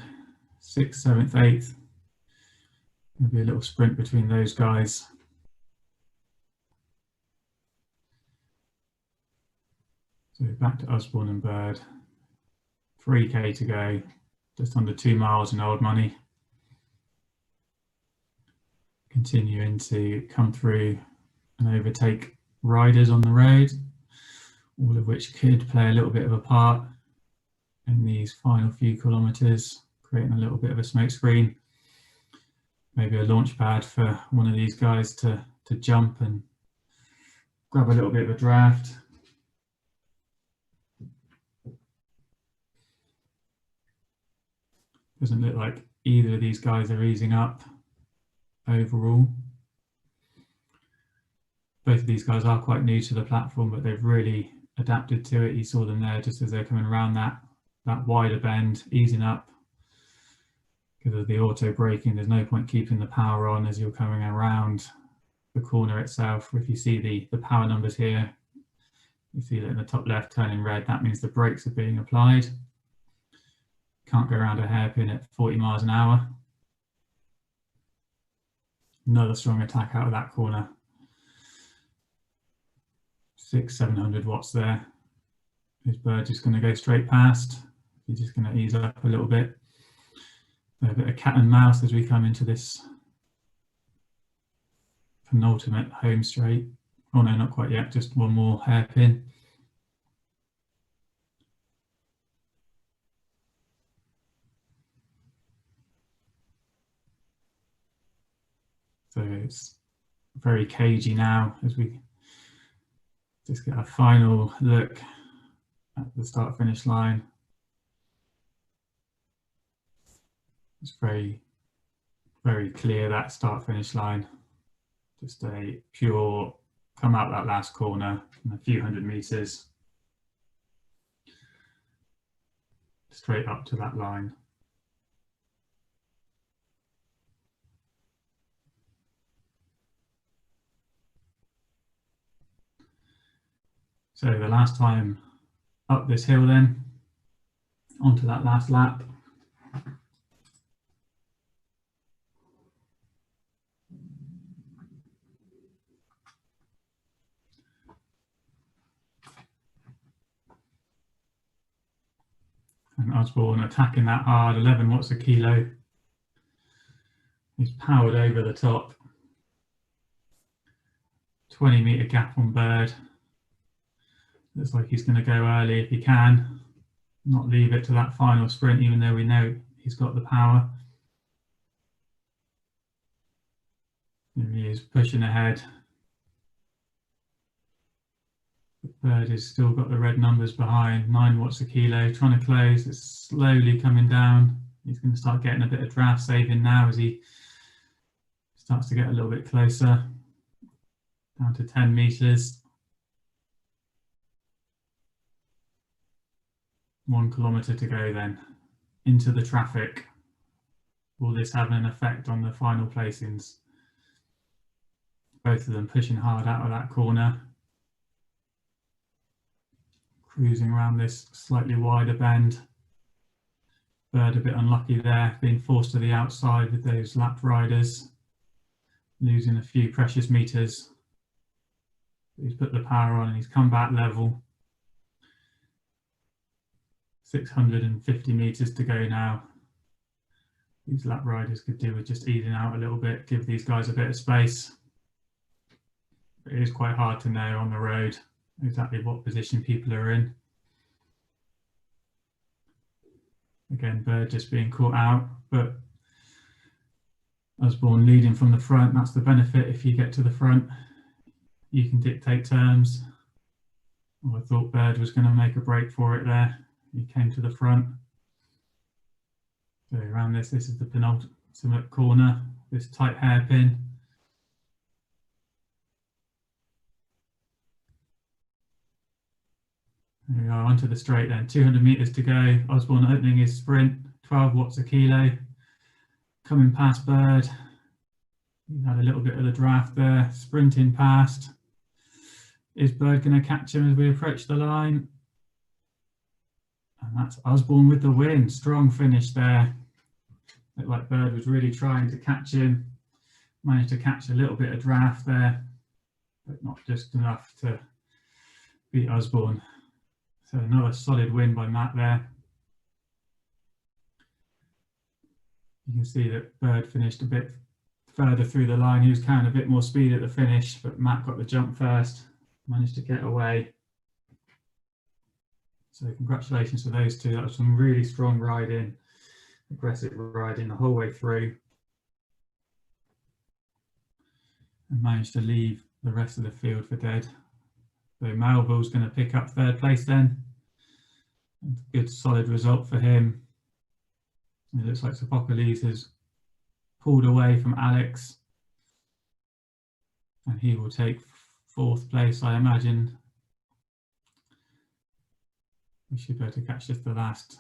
6th, 7th, 8th. There'll be a little sprint between those guys. So back to Osborne and Bird. 3k to go, just under 2 miles in old money. Continuing to come through and overtake riders on the road, all of which could play a little bit of a part in these final few kilometres, creating a little bit of a smoke screen. Maybe a launch pad for one of these guys to jump and grab a little bit of a draft. Doesn't look like either of these guys are easing up overall. Both of these guys are quite new to the platform, but they've really adapted to it. You saw them there just as they're coming around that wider bend, easing up. Because of the auto braking, there's no point keeping the power on as you're coming around the corner itself. If you see the power numbers here, you see that in the top left turning red, that means the brakes are being applied. Can't go around a hairpin at 40 miles an hour. Another strong attack out of that corner. 600-700 watts there. This Bird just going to go straight past. He's just going to ease up a little bit. A bit of cat and mouse as we come into this penultimate home straight. Oh no, not quite yet, just one more hairpin. So it's very cagey now as we just get a final look at the start finish line. It's very, very clear, that start finish line. Just a pure come out that last corner in a few hundred meters straight up to that line. So the last time up this hill then, onto that last lap. And Osborne attacking that hard, 11 watts a kilo. He's powered over the top. 20 metre gap on Bird. Looks like he's going to go early if he can. Not leave it to that final sprint, even though we know he's got the power. And he is pushing ahead. Bird has still got the red numbers behind, 9 watts a kilo, trying to close. It's slowly coming down. He's going to start getting a bit of draft saving now as he starts to get a little bit closer. Down to 10 meters. 1 kilometer to go then, into the traffic. Will this have an effect on the final placings? Both of them pushing hard out of that corner. Cruising around this slightly wider bend. Bird a bit unlucky there, being forced to the outside with those lap riders. losing a few precious meters. He's put the power on and he's come back level. 650 meters to go now. These lap riders could do with just easing out a little bit, give these guys a bit of space. It is quite hard to know on the road exactly what position people are in. Again, Bird just being caught out, but Osborne leading from the front. That's the benefit. If you get to the front, you can dictate terms. Well, I thought Bird was going to make a break for it there. He came to the front. So around this is the penultimate corner, this tight hairpin. There we are, onto the straight then, 200 meters to go. Osborne opening his sprint, 12 watts a kilo. Coming past Bird. He's had a little bit of the draft there, sprinting past. Is Bird going to catch him as we approach the line? And that's Osborne with the win. Strong finish there. Looked like Bird was really trying to catch him. Managed to catch a little bit of draft there, but not just enough to beat Osborne. So another solid win by Matt there. You can see that Bird finished a bit further through the line. He was carrying a bit more speed at the finish, but Matt got the jump first, managed to get away. So congratulations to those two. That was some really strong riding, aggressive riding the whole way through. And managed to leave the rest of the field for dead. So Melville's going to pick up third place then. Good solid result for him. It looks like Sophocles has pulled away from Alex. And he will take fourth place, I imagine. We should be able to catch just the last,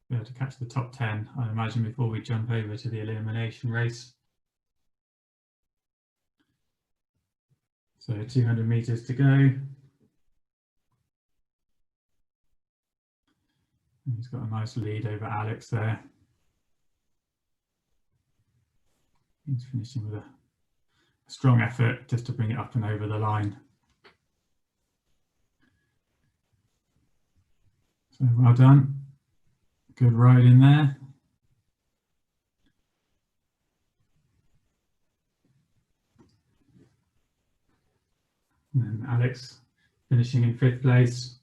be able to catch the top 10, I imagine, before we jump over to the elimination race. So 200 meters to go. And he's got a nice lead over Alex there. He's finishing with a strong effort just to bring it up and over the line. So well done. Good ride in there. And then Alex finishing in fifth place.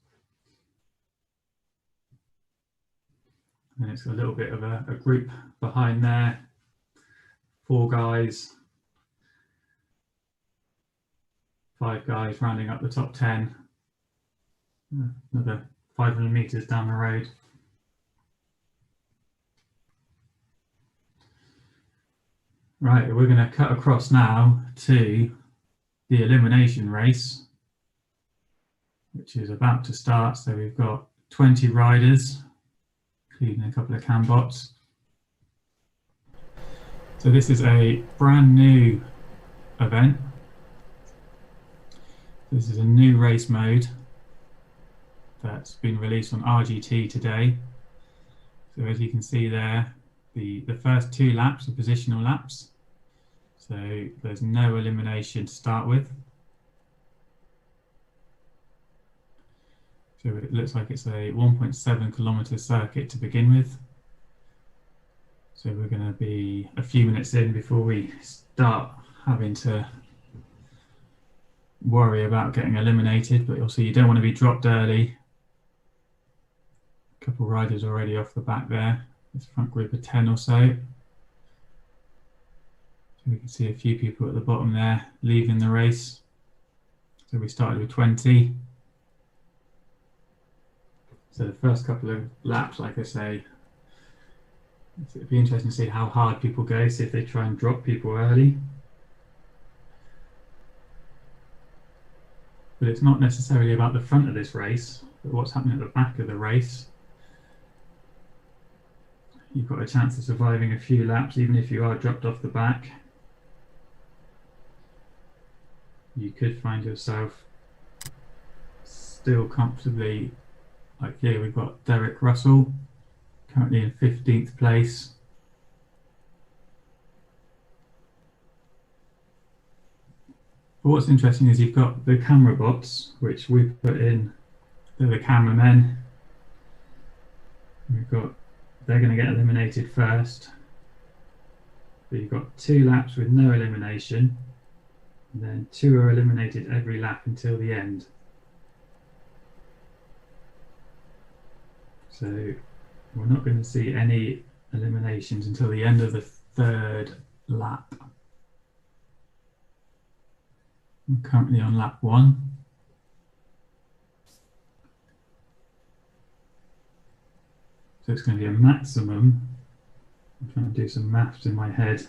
And then it's a little bit of a group behind there. 4 guys, 5 guys rounding up the top 10. Another 500 meters down the road. Right, we're going to cut across now to the elimination race, which is about to start. So we've got 20 riders, including a couple of cambots. So this is a brand new event. This is a new race mode that's been released on RGT today. So as you can see there, the first 2 laps are positional laps. So there's no elimination to start with. So it looks like it's a 1.7 kilometer circuit to begin with. So we're going to be a few minutes in before we start having to worry about getting eliminated, but also you don't want to be dropped early. A couple of riders already off the back there, this front group of 10 or so. So we can see a few people at the bottom there leaving the race. So we started with 20. So the first couple of laps, like I say, it'd be interesting to see how hard people go, see if they try and drop people early. But it's not necessarily about the front of this race, but what's happening at the back of the race. You've got a chance of surviving a few laps, even if you are dropped off the back. You could find yourself still comfortably, like here we've got Derek Russell, currently in 15th place. But what's interesting is you've got the camera bots, which we put in, they're the cameramen. They're going to get eliminated first. But you've got 2 laps with no elimination, and then 2 are eliminated every lap until the end. So we're not going to see any eliminations until the end of the 3rd lap. I'm currently on lap 1. So it's going to be a maximum. I'm trying to do some maths in my head.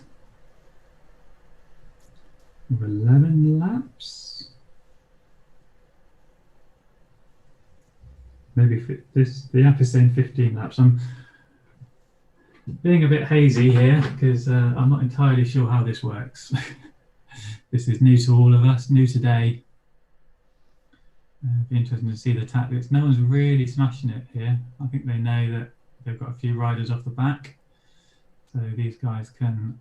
Of 11 laps. Maybe the app is saying 15 laps. I'm being a bit hazy here because I'm not entirely sure how this works. This is new to all of us, new today. It'd be interesting to see the tactics. No one's really smashing it here. I think they know that they've got a few riders off the back. So these guys can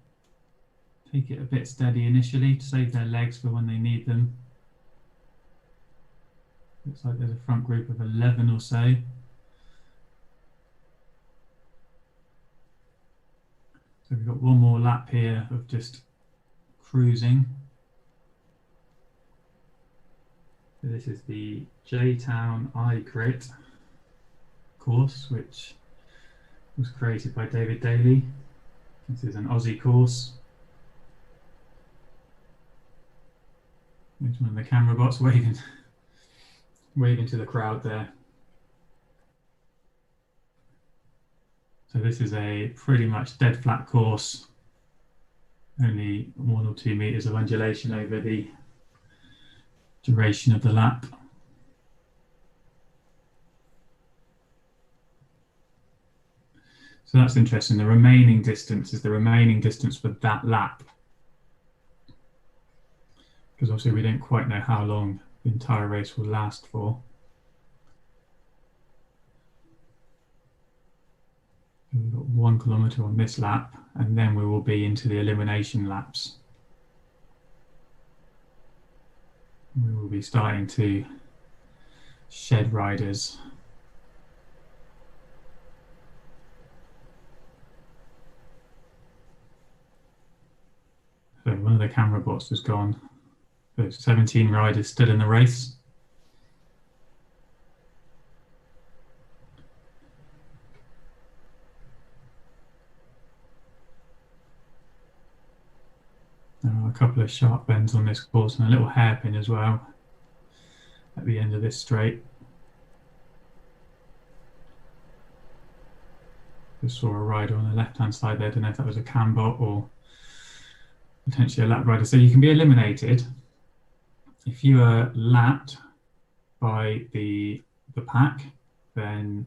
take it a bit steady initially to save their legs for when they need them. Looks like there's a front group of 11 or so. So we've got one more lap here of just cruising. So this is the J-Town Crit course, which was created by David Daly. This is an Aussie course. There's one of the camera bots waving to the crowd there. So this is a pretty much dead flat course, only 1 or 2 meters of undulation over the duration of the lap. So that's interesting. The remaining distance is the remaining distance for that lap, because obviously we don't quite know how long the entire race will last for. We've got 1 kilometre on this lap, and then we will be into the elimination laps. We will be starting to shed riders. So one of the camera bots has gone. There's 17 riders still in the race. There are a couple of sharp bends on this course and a little hairpin as well at the end of this straight. Just saw a rider on the left-hand side there. I don't know if that was a cam bot or potentially a lap rider. So you can be eliminated if you are lapped by the pack, then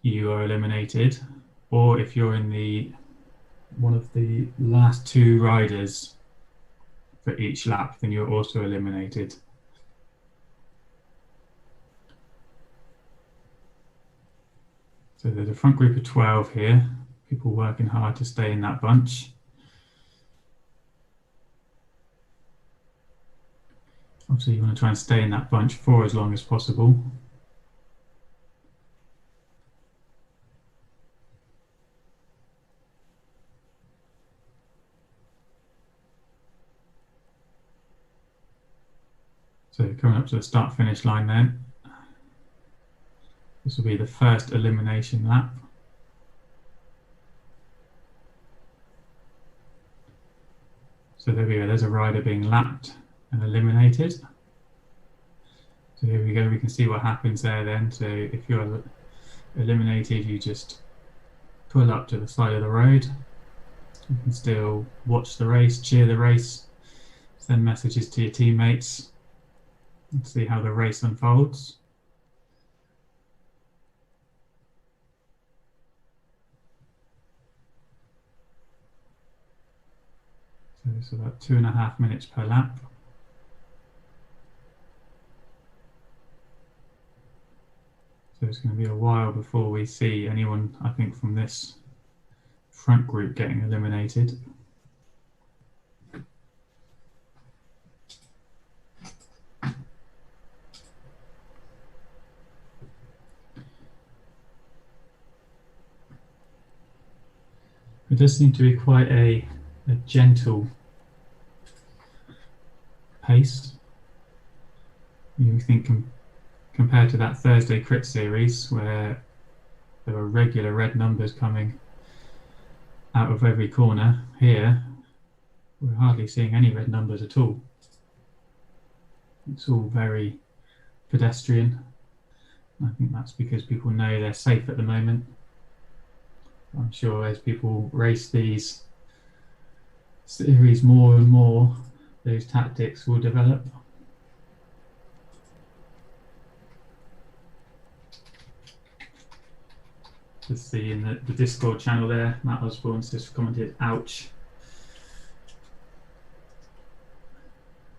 you are eliminated. Or if you're in one of the last 2 riders for each lap, then you're also eliminated. So there's a front group of 12 here, people working hard to stay in that bunch. Obviously you want to try and stay in that bunch for as long as possible. So coming up to the start-finish line then. This will be the first elimination lap. So there we go, there's a rider being lapped and eliminated. So here we go, we can see what happens there then. So if you're eliminated, you just pull up to the side of the road. You can still watch the race, cheer the race, send messages to your teammates, and see how the race unfolds. So it's about 2.5 minutes per lap. So it's going to be a while before we see anyone, I think, from this front group getting eliminated. It does seem to be quite a gentle pace. You think compared to that Thursday Crit Series where there were regular red numbers coming out of every corner, here we're hardly seeing any red numbers at all. It's all very pedestrian. I think that's because people know they're safe at the moment. I'm sure as people race these series more and more, those tactics will develop. Just see in the Discord channel there, Matt Osborne's just commented, ouch.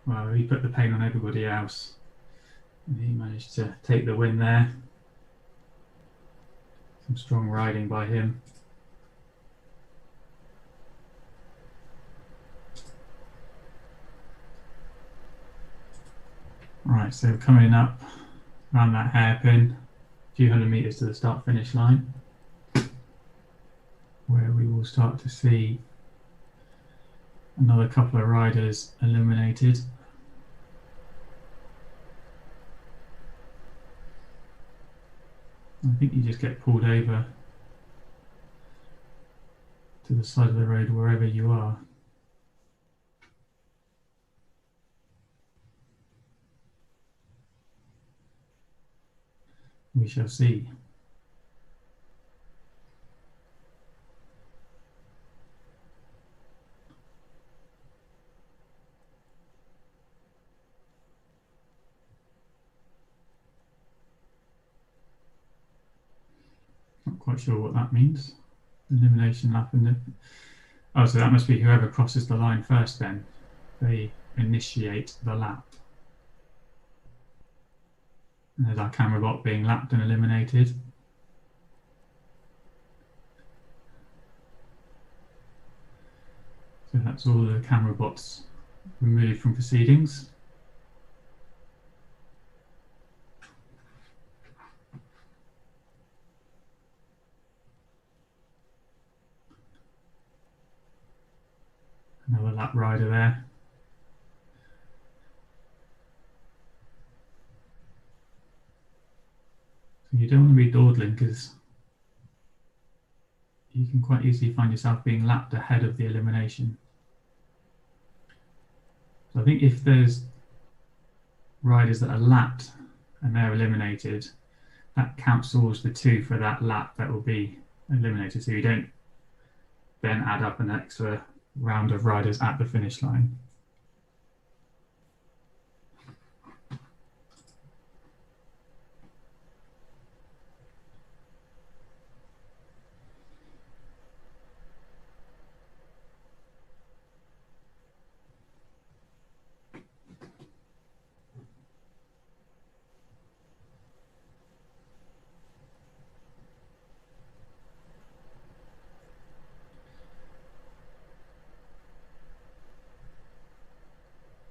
Well, he put the pain on everybody else. And he managed to take the win there. Some strong riding by him. Right, so coming up around that hairpin, a few hundred meters to the start-finish line, where we will start to see another couple of riders eliminated. I think you just get pulled over to the side of the road wherever you are. We shall see. Not quite sure what that means. Elimination lap and the... Oh, so that must be whoever crosses the line first then. They initiate the lap. And there's our camera bot being lapped and eliminated. So that's all the camera bots removed from proceedings. Another lap rider there. So you don't want to be dawdling because you can quite easily find yourself being lapped ahead of the elimination. So I think if there's riders that are lapped and they're eliminated, that counts towards the 2 for that lap that will be eliminated. So you don't then add up an extra round of riders at the finish line.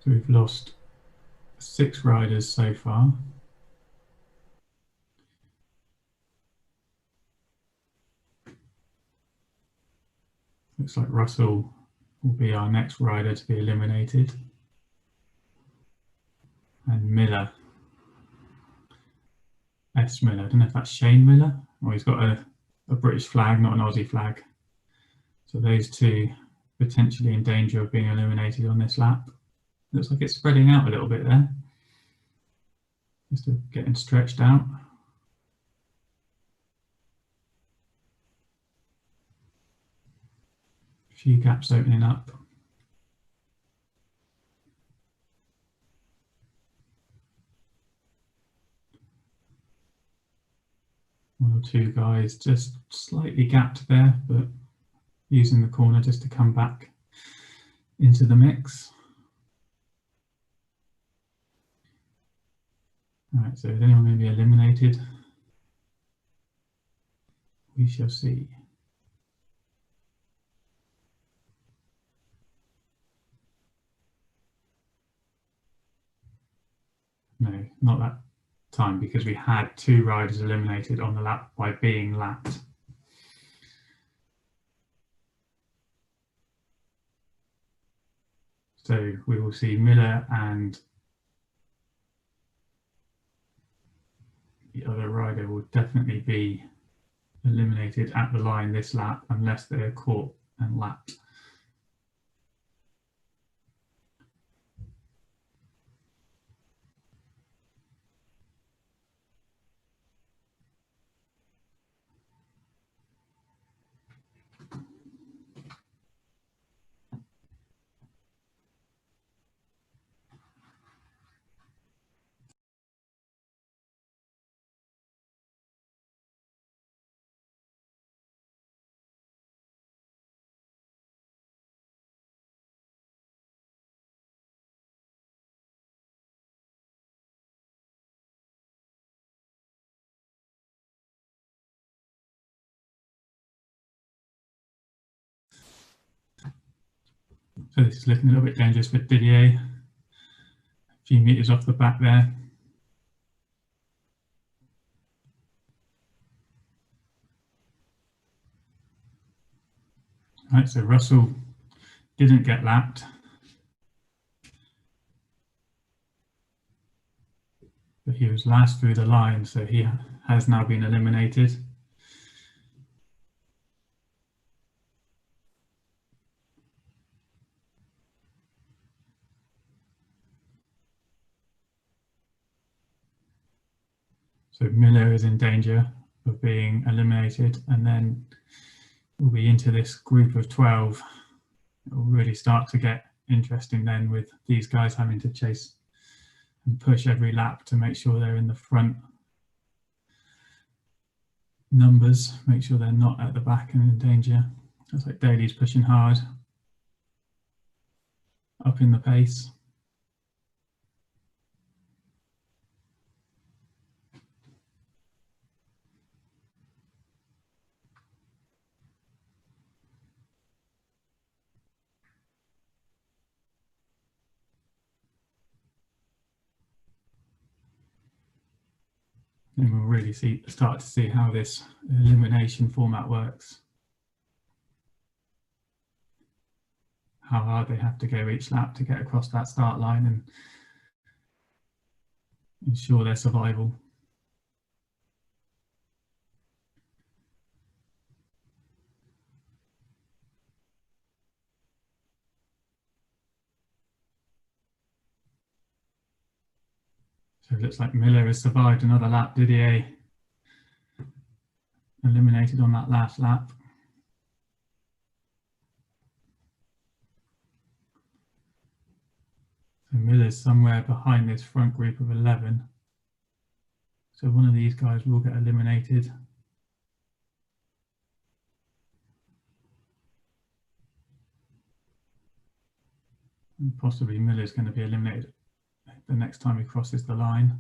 So we've lost 6 riders so far. Looks like Russell will be our next rider to be eliminated. And Miller. S. Miller. I don't know if that's Shane Miller, or he's got a British flag, not an Aussie flag. So those 2 potentially in danger of being eliminated on this lap. Looks like it's spreading out a little bit there. Just getting stretched out. A few gaps opening up. One or 2 guys just slightly gapped there, but using the corner just to come back into the mix. Right, so is anyone going to be eliminated? We shall see. No, not that time, because we had 2 riders eliminated on the lap by being lapped. So we will see Miller and the other rider will definitely be eliminated at the line this lap unless they're caught and lapped. So this is looking a little bit dangerous for Didier. A few meters off the back there. Right, so Russell didn't get lapped, but he was last through the line, so he has now been eliminated. So Miller is in danger of being eliminated, and then we'll be into this group of 12. It will really start to get interesting then, with these guys having to chase and push every lap to make sure they're in the front numbers, make sure they're not at the back and in danger. Looks like Daly's pushing hard, up in the pace. And we'll really start to see how this elimination format works. How hard they have to go each lap to get across that start line and ensure their survival. So it looks like Miller has survived another lap. Didier eliminated on that last lap. So Miller's somewhere behind this front group of 11. So one of these guys will get eliminated. And possibly Miller's going to be eliminated the next time he crosses the line.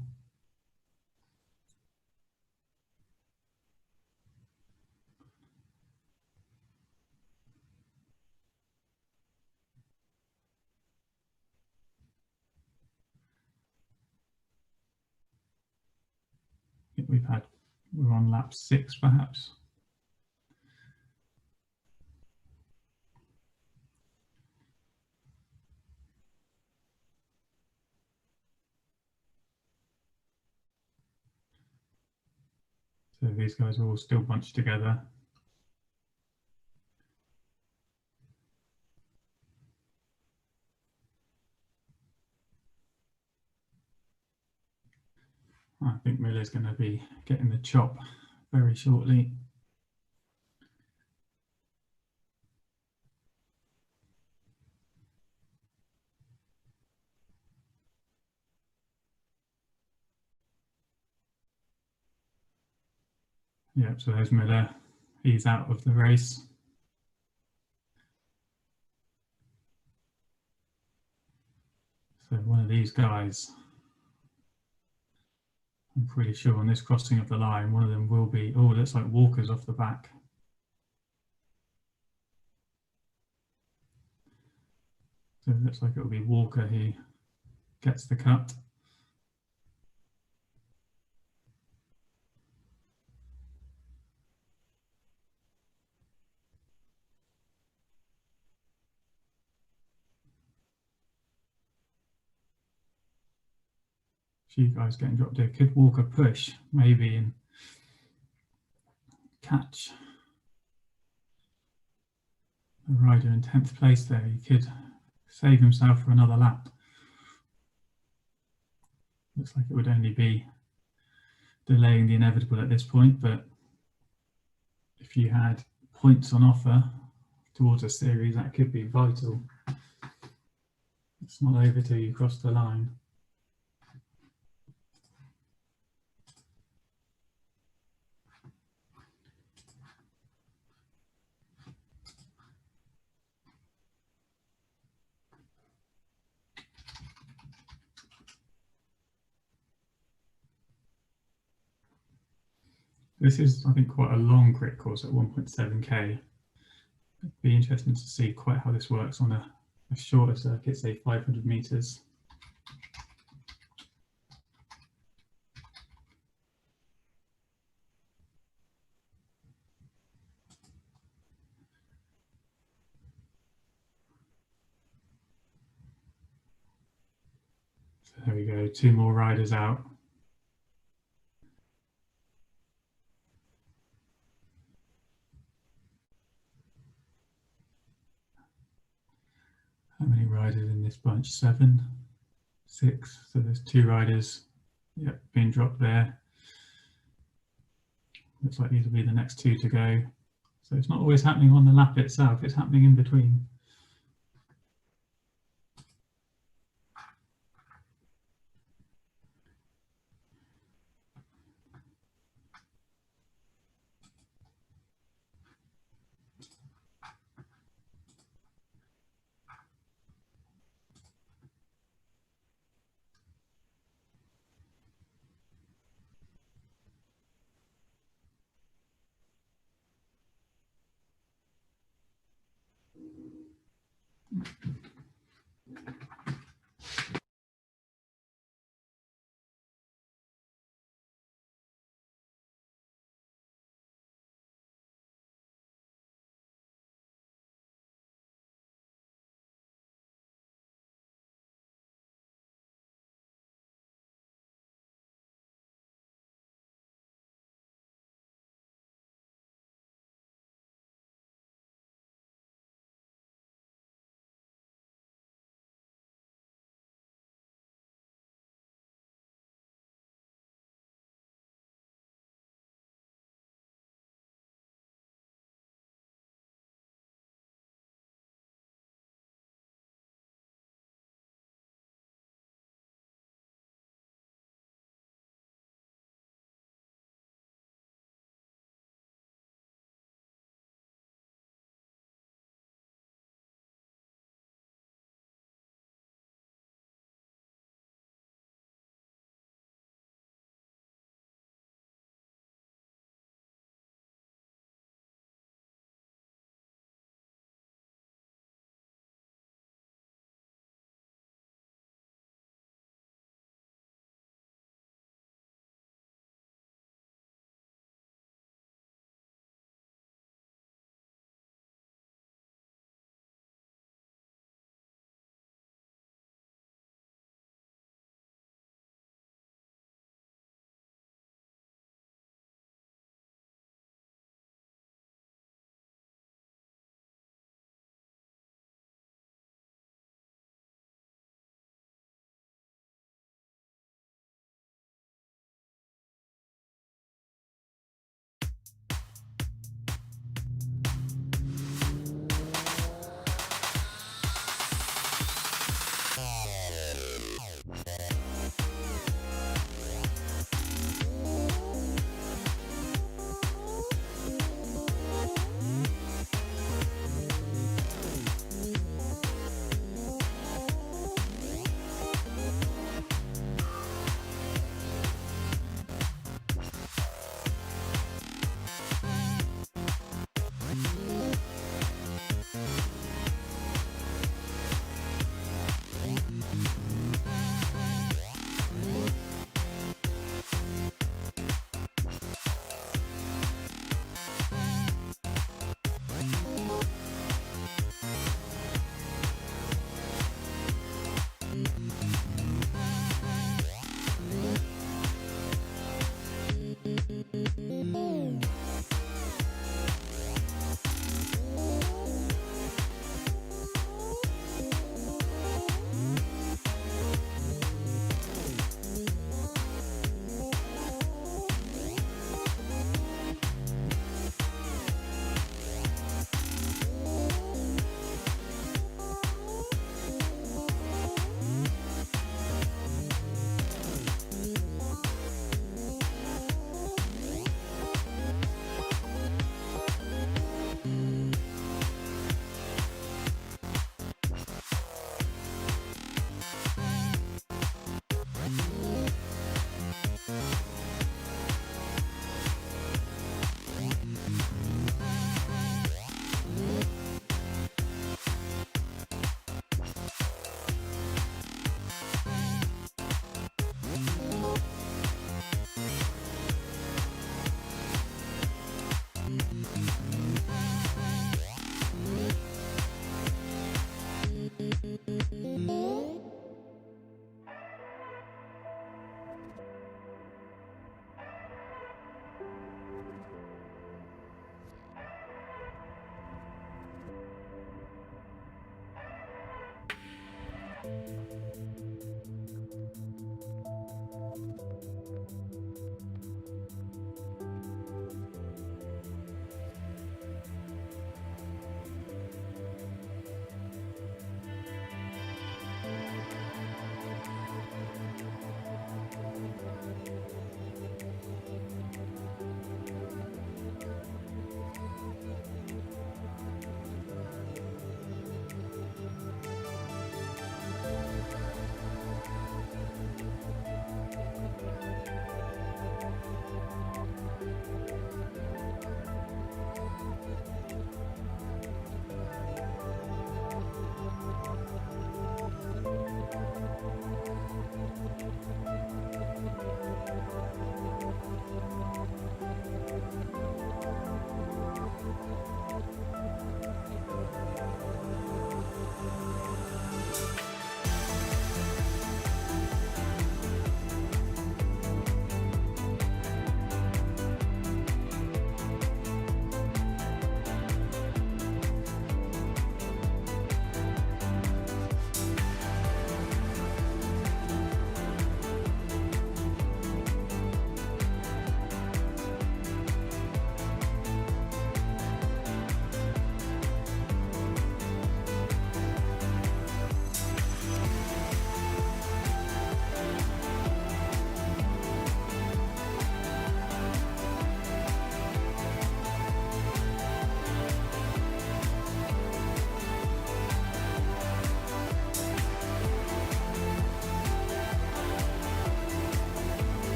I think we're on lap 6 perhaps. So these guys are all still bunched together. I think Miller's going to be getting the chop very shortly. Yep, so there's Miller. He's out of the race. So one of these guys, I'm pretty sure on this crossing of the line, one of them will be, oh, it looks like Walker's off the back. So it looks like it will be Walker who gets the cut. few guys getting dropped here. Could walk a push maybe and catch a rider in 10th place there. He could save himself for another lap. Looks like it would only be delaying the inevitable at this point, but if you had points on offer towards a series, that could be vital. It's not over till you cross the line. This is, I think, quite a long crit course at 1.7k. It'd be interesting to see quite how this works on a shorter circuit, say 500 meters. So there we go, 2 more riders out. How many riders in this bunch? 7, 6. So there's 2 riders, yep, being dropped there. Looks like these will be the next 2 to go. So it's not always happening on the lap itself, it's happening in between.